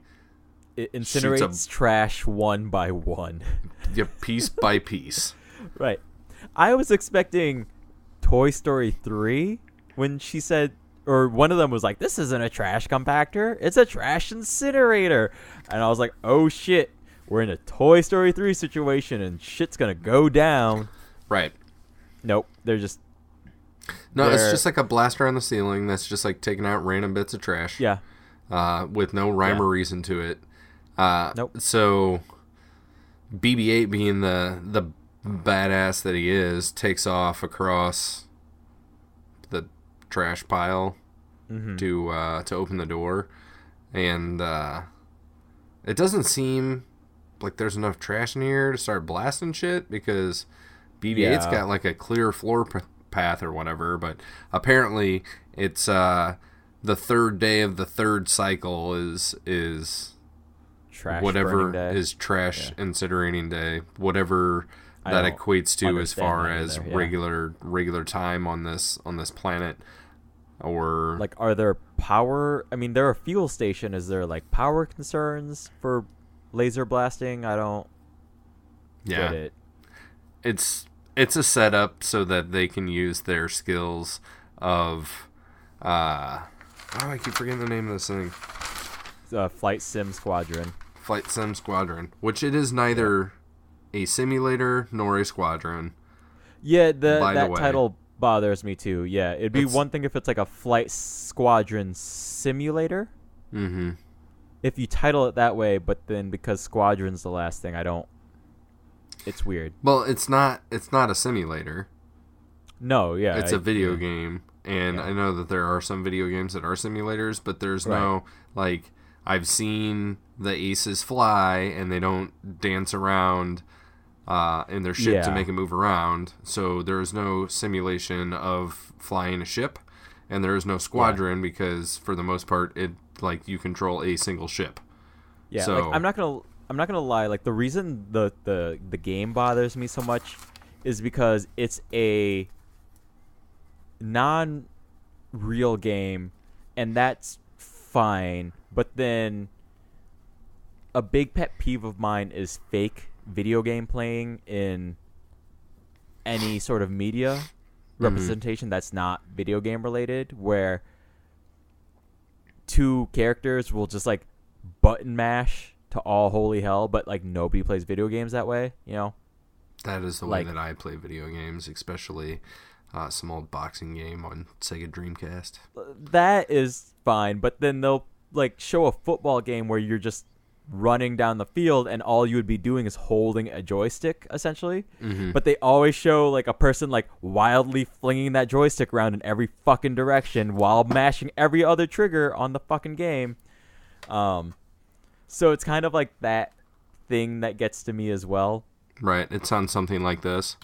it incinerates trash one by one. Yeah, piece by piece. Right. I was expecting Toy Story 3 when she said, or one of them was like, this isn't a trash compactor, it's a trash incinerator. And I was like, oh shit, we're in a Toy Story 3 situation and shit's gonna go down. Right. Nope, it's just like a blaster on the ceiling that's just like taking out random bits of trash. Yeah. With no rhyme or reason to it. Nope. So BB-8, being the badass that he is, takes off across the trash pile to open the door, and it doesn't seem like there's enough trash in here to start blasting shit, because BB-8's got like a clear floor path or whatever, but apparently it's the third day of the third cycle is trash whatever day. Is trash incinerating day, whatever that equates to as far as regular time on this planet. Or like, are there power? I mean, they're a fuel station. Is there like power concerns for laser blasting? I don't get it. It's a setup so that they can use their skills of I keep forgetting the name of this thing. Flight Sim Squadron. Flight Sim Squadron, which it is neither a simulator nor a squadron. Yeah, that title bothers me too. Yeah, it'd be one thing if it's like a Flight Squadron simulator. Mm-hmm. If you title it that way, but then because Squadron's the last thing, I don't. It's weird. Well, it's not a simulator. No, yeah. It's a video game. And I know that there are some video games that are simulators, but there's no, like, I've seen the aces fly and they don't dance around in their ship to make it move around. So there's no simulation of flying a ship, and there is no squadron because for the most part it like you control a single ship. Yeah, so, like, I'm not gonna lie. Like, the reason the game bothers me so much is because it's a non-real game, and that's fine. But then a big pet peeve of mine is fake video game playing in any sort of media representation that's not video game related, where two characters will just like button mash to all holy hell, but like nobody plays video games that way, you know? That is the way that I play video games, especially some old boxing game on Sega Dreamcast. That is fine, but then they'll like show a football game where you're just running down the field and all you would be doing is holding a joystick essentially. But they always show like a person like wildly flinging that joystick around in every fucking direction while mashing every other trigger on the fucking game. So it's kind of like that thing that gets to me as well. Right. It sounds something like this.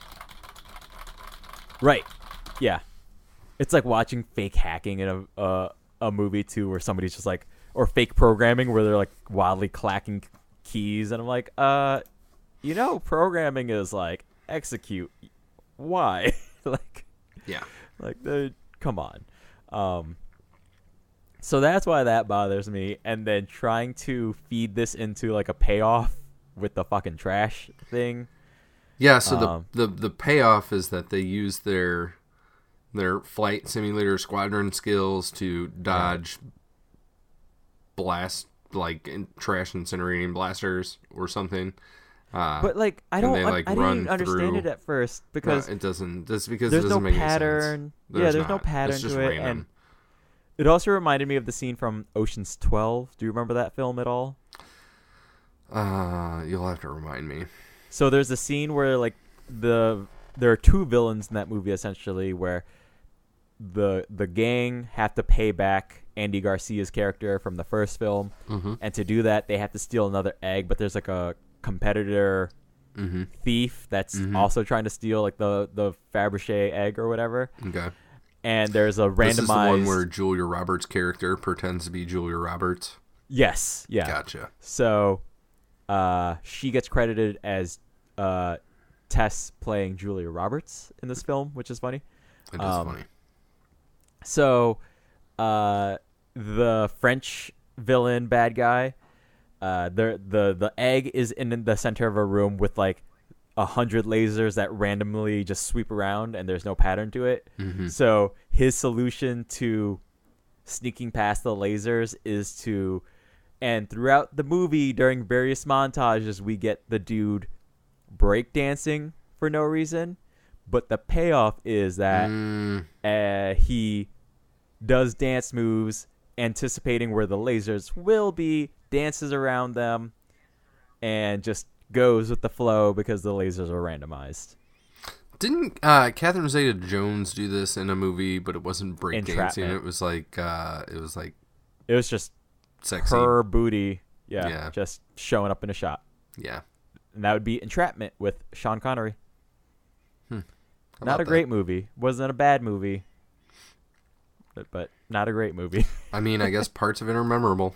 Right. Yeah. It's like watching fake hacking in a movie too, where somebody's just like, or fake programming where they're like wildly clacking keys, and I'm like, programming is like execute. Why? Come on. So that's why that bothers me. And then trying to feed this into like a payoff with the fucking trash thing. Yeah, so the payoff is that they use their flight simulator squadron skills to dodge blast, like trash incinerating blasters or something. But like I didn't even understand it at first because it doesn't. That's because there's it doesn't no make pattern. Any sense. There's no pattern to it, random. and it also reminded me of the scene from Ocean's 12. Do you remember that film at all? You'll have to remind me. So there's a scene where like there are two villains in that movie essentially, where the gang have to pay back Andy Garcia's character from the first film, and to do that they have to steal another egg. But there's like a competitor thief that's also trying to steal like the Fabergé egg or whatever. Okay. And there's a randomized. This is the one where Julia Roberts' character pretends to be Julia Roberts. Yes. Yeah. Gotcha. So, she gets credited as Tess playing Julia Roberts in this film, which is funny. It is funny. So, the French villain bad guy, the egg is in the center of a room with like 100 lasers that randomly just sweep around, and there's no pattern to it. So his solution to sneaking past the lasers is to, and throughout the movie during various montages, we get the dude breakdancing for no reason, but the payoff is that he does dance moves anticipating where the lasers will be, dances around them, and just goes with the flow because the lasers are randomized. Didn't Catherine Zeta-Jones do this in a movie, but it wasn't breakdancing? It was just sexy. Her booty, just showing up in a shot. Yeah. And that would be Entrapment with Sean Connery. Not a great movie. Wasn't a bad movie, but not a great movie. I mean, I guess parts of it are memorable.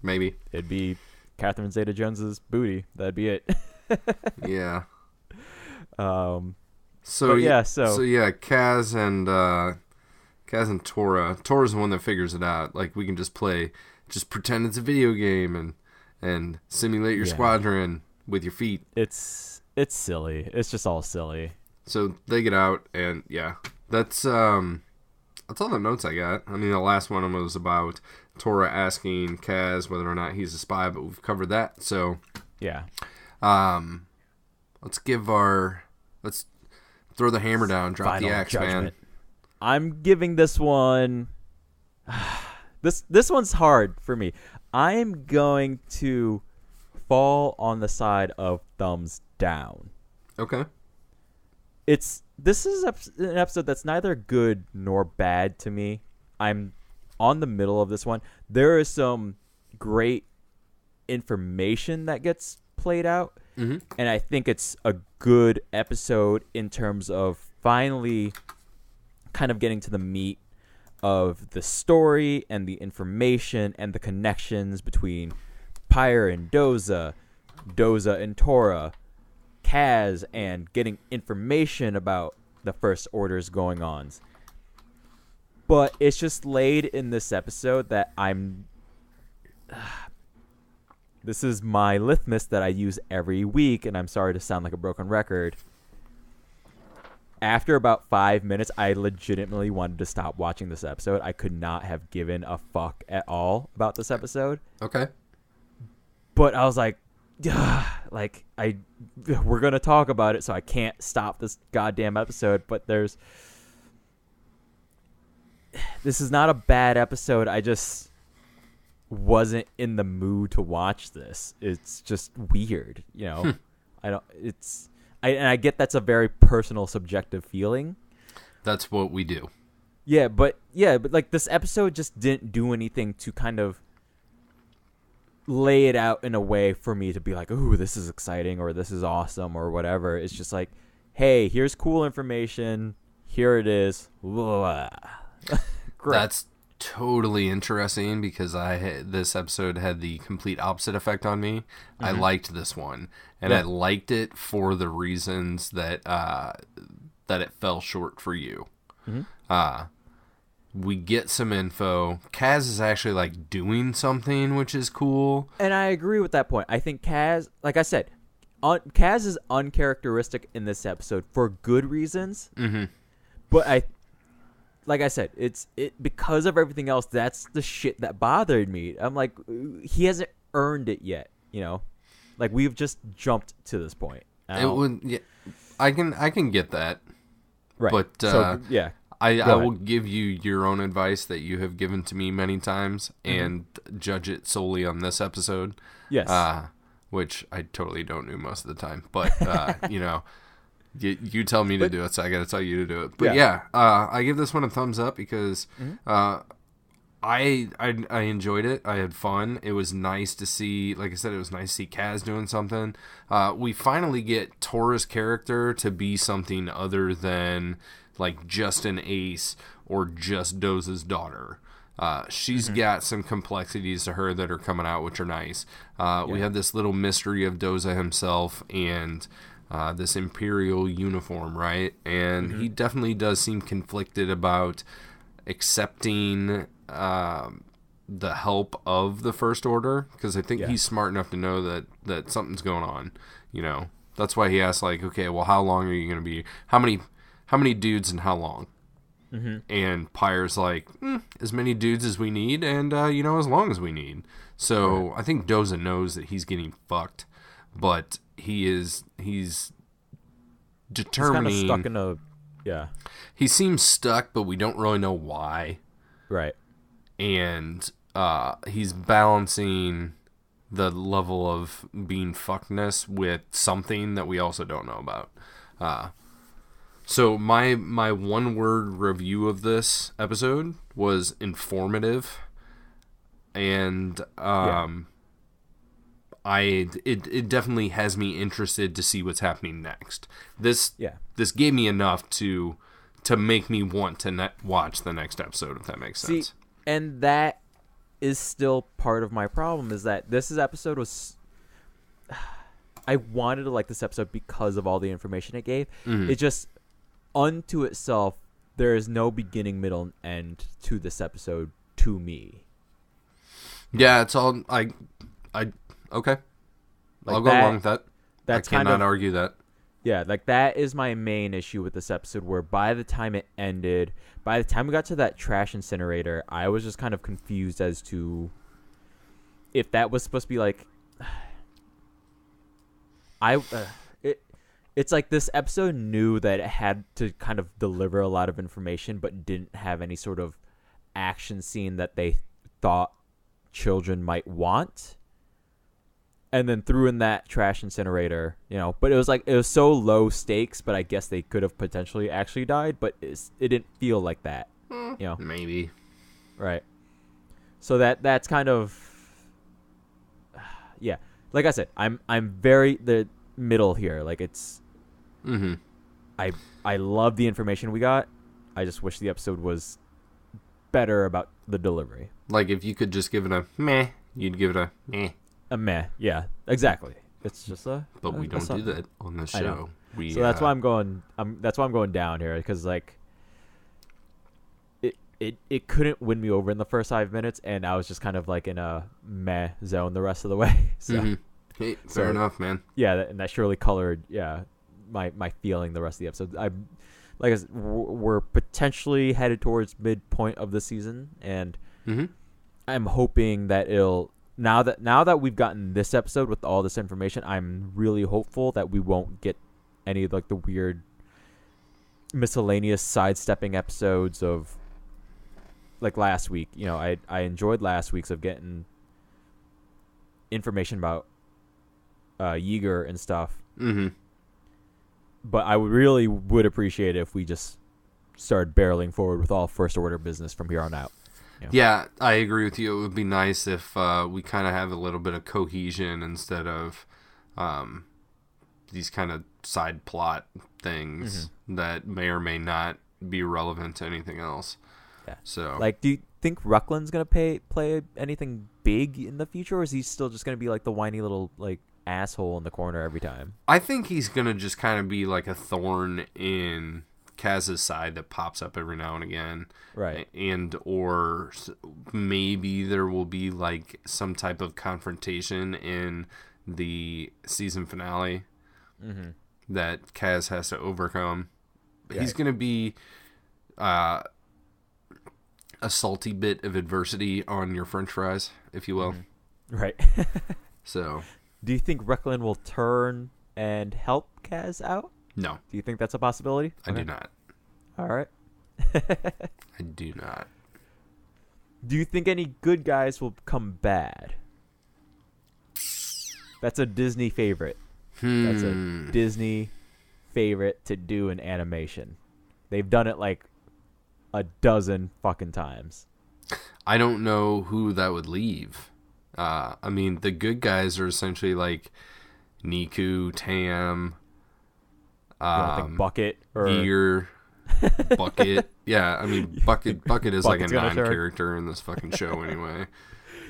Maybe. It'd be Catherine Zeta-Jones's booty. That'd be it. Yeah. So Kaz and Tora. Tora's the one that figures it out. Like, we can just pretend it's a video game and simulate your squadron with your feet. It's silly. It's just all silly. So they get out, and that's all the notes I got. I mean, the last one was about Tora asking Kaz whether or not he's a spy, but we've covered that. So yeah, let's throw the hammer down, drop the axe, man. I'm giving this one. This one's hard for me. I'm going to fall on the side of thumbs down. Okay. This is an episode that's neither good nor bad to me. I'm on the middle of this one. There is some great information that gets played out, and I think it's a good episode in terms of finally kind of getting to the meat of the story and the information and the connections between Pyre and Doza and Tora, Kaz, and getting information about the First Order's going-ons. But it's just laid in this episode that this is my litmus that I use every week, and I'm sorry to sound like a broken record. After about 5 minutes, I legitimately wanted to stop watching this episode. I could not have given a fuck at all about this episode. Okay. But I was like, we're going to talk about it, so I can't stop this goddamn episode. But this is not a bad episode. I just wasn't in the mood to watch this. It's just weird, you know. I get that's a very personal, subjective feeling. That's what we do. Yeah, but like this episode just didn't do anything to kind of lay it out in a way for me to be like, ooh, this is exciting or this is awesome or whatever. It's just like, hey, here's cool information. Here it is. That's totally interesting because this episode had the complete opposite effect on me. I liked this one, and I liked it for the reasons that it fell short for you. We get some info. Kaz is actually like doing something, which is cool. And I agree with that point. I think Kaz, like I said, Kaz is uncharacteristic in this episode for good reasons. Mm-hmm. But like I said, it's because of everything else. That's the shit that bothered me. I'm like, he hasn't earned it yet. Like we've just jumped to this point. I can get that. Right. But yeah. I will give you your own advice that you have given to me many times and judge it solely on this episode. Yes. Which I totally don't do most of the time. But, you tell me to do it, so I got to tell you to do it. But I give this one a thumbs up because I enjoyed it. I had fun. It was nice to see, like I said, it was nice to see Kaz doing something. We finally get Tora's character to be something other than like just an ace or just Doza's daughter. She's got some complexities to her that are coming out, which are nice. We have this little mystery of Doza himself and this Imperial uniform, right? And he definitely does seem conflicted about accepting the help of the First Order, because I think he's smart enough to know that something's going on. That's why he asks, like, okay, well, how long are you going to be? How many dudes and how long? And Pyre's like, as many dudes as we need, and as long as we need. So I think Doza knows that he's getting fucked, but he's determining. He's kind of stuck in a He seems stuck, but we don't really know why. Right. And he's balancing the level of being fuckness with something that we also don't know about. So my one-word review of this episode was informative, and it definitely has me interested to see what's happening next. This gave me enough to make me want to watch the next episode, if that makes sense. See, and that is still part of my problem, is that episode was... I wanted to like this episode because of all the information it gave. It just... unto itself, there is no beginning, middle, and end to this episode to me. Yeah, it's all okay. Like I'll go along with that. That's I cannot argue that. Yeah, like that is my main issue with this episode, where by the time it ended, by the time we got to that trash incinerator, I was just kind of confused as to if that was supposed to be like... It's like this episode knew that it had to kind of deliver a lot of information, but didn't have any sort of action scene that they thought children might want. And then threw in that trash incinerator, but it was so low stakes, but I guess they could have potentially actually died, but it didn't feel like that, Maybe. Right. So that's kind of, yeah. Like I said, I'm very the middle here. Like it's, I love the information we got. I just wish the episode was better about the delivery. Like if you could just give it a meh, you'd give it a meh. A meh, yeah, exactly. It's just but we don't do that on the show. So that's why I'm going. That's why I'm going down here, because like it couldn't win me over in the first 5 minutes, and I was just kind of like in a meh zone the rest of the way. So hey, fair enough, man. Yeah, and that surely colored my feeling the rest of the episode. Like I said, we're potentially headed towards midpoint of the season, and I'm hoping that it'll now that we've gotten this episode with all this information, I'm really hopeful that we won't get any of like the weird miscellaneous sidestepping episodes of like last week. I enjoyed last week's of getting information about Yeager and stuff. But I really would appreciate it if we just started barreling forward with all First Order business from here on out. Yeah, I agree with you. It would be nice if we kind of have a little bit of cohesion instead of these kind of side plot things that may or may not be relevant to anything else. Yeah. So, like, do you think Ruckland's gonna play anything big in the future, or is he still just gonna be like the whiny little like asshole in the corner every time? I think he's gonna just kind of be like a thorn in Kaz's side that pops up every now and again, right? And or maybe there will be like some type of confrontation in the season finale, that Kaz has to overcome. Right. He's going to be a salty bit of adversity on your French fries, if you will. Right. So, do you think Recklin will turn and help Kaz out? No. Do you think that's a possibility? I do not. All right. I do not. Do you think any good guys will become bad? That's a Disney favorite. That's a Disney favorite to do in animation. They've done it like a dozen fucking times. I don't know who that would leave. I mean, the good guys are essentially like Niku, Tam, Bucket or Gear, Bucket. Yeah, I mean, Bucket is like a Bucket's non-character in this fucking show anyway.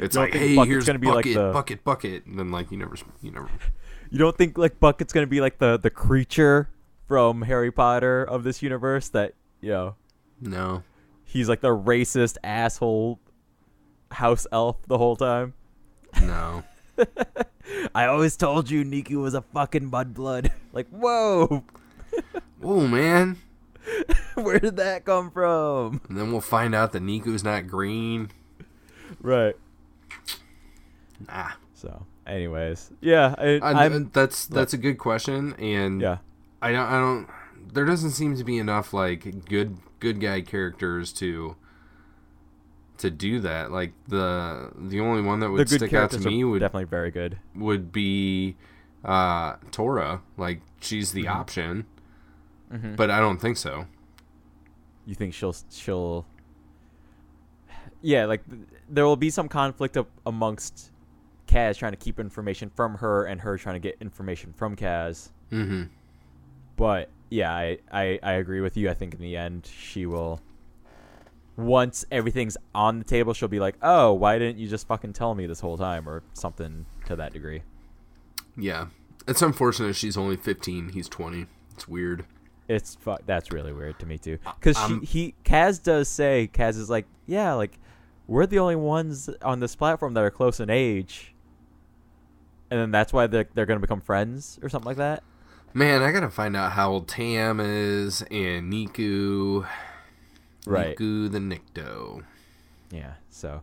It's You like, don't think hey, Bucket's here's gonna be like Bucket, Bucket, and then like you never. You don't think like Bucket's gonna be like the creature from Harry Potter of this universe that, you know, No. he's like the racist asshole house elf the whole time? No. I always told you Niku was a fucking mudblood. Like, whoa. Oh, man. Where did that come from? And then we'll find out that Niku's not green. Right. Nah. So, anyways, yeah, that's a good question, and yeah, I don't. There doesn't seem to be enough like good guy characters to do that. Like the only one that would stick out to me would definitely very good. Would be Tora. Like she's the option, but I don't think so. You think she'll? Yeah, like there will be some conflict amongst Kaz trying to keep information from her and her trying to get information from Kaz. Mm-hmm. But yeah, I agree with you. I think in the end she will. Once everything's on the table, she'll be like, "Oh, why didn't you just fucking tell me this whole time?" or something to that degree. Yeah, it's unfortunate she's only 15. He's 20. It's weird. That's really weird to me too. Because Kaz does say, Kaz is like, yeah, like we're the only ones on this platform that are close in age, and then that's why they're gonna become friends or something like that. Man, I gotta find out how old Tam is and Niku. Right. Niku the Nikto. Yeah. So.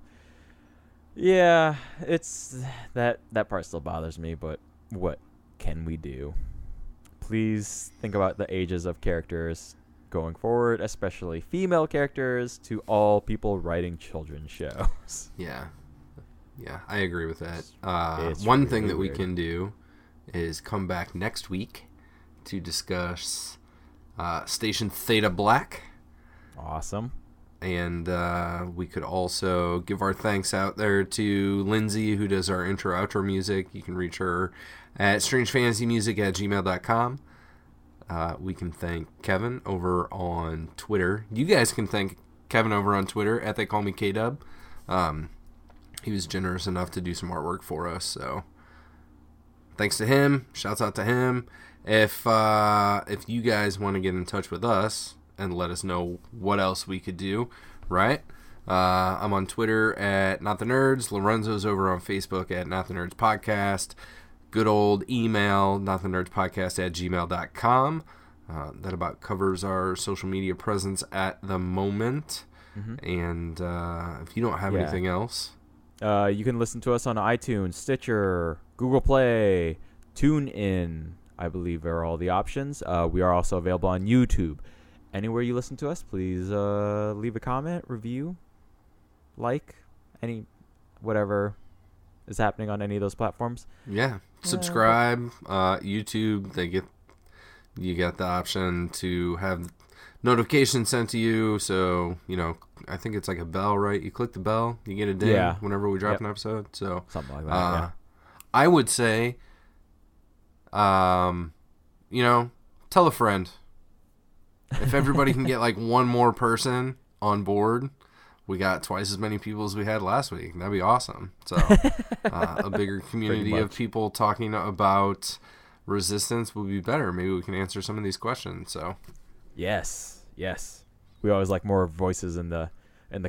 Yeah, it's that part still bothers me, but what can we do? Please think about the ages of characters going forward, especially female characters, to all people writing children's shows. Yeah, I agree with that. It's one really thing that weird. we can do is come back next week to discuss Station Theta Black. Awesome. And we could also give our thanks out there to Lindsay, who does our intro-outro music. You can reach her at strangefantasymusic@gmail.com. We can thank Kevin over on Twitter. You guys can thank Kevin over on Twitter at They Call Me K-Dub. He was generous enough to do some artwork for us, so thanks to him. Shouts out to him. If you guys want to get in touch with us and let us know what else we could do, right? I'm on Twitter at Not The Nerds. Lorenzo's over on Facebook at Not The Nerds Podcast. Good old email, notthenerdspodcast@gmail.com. That about covers our social media presence at the moment. And if you don't have anything else, you can listen to us on iTunes, Stitcher, Google Play, TuneIn, I believe are all the options. We are also available on YouTube. Anywhere you listen to us, please leave a comment, review, like, whatever is happening on any of those platforms. Yeah, subscribe. YouTube, you got the option to have notifications sent to you. So I think it's like a bell, right? You click the bell, you get a ding whenever we drop an episode. So something like that. I would say, tell a friend. If everybody can get like one more person on board, we got twice as many people as we had last week. That'd be awesome. So a bigger community of people talking about resistance would be better. Maybe we can answer some of these questions. So yes, we always like more voices in the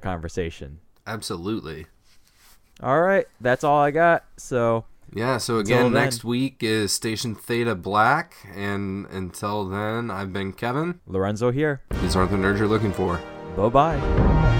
conversation. Absolutely. All right, that's all I got. So Yeah, so Until again, then. next week is Station Theta Black, and until then, I've been Kevin. Lorenzo here. These aren't the nerds you're looking for. Bye-bye.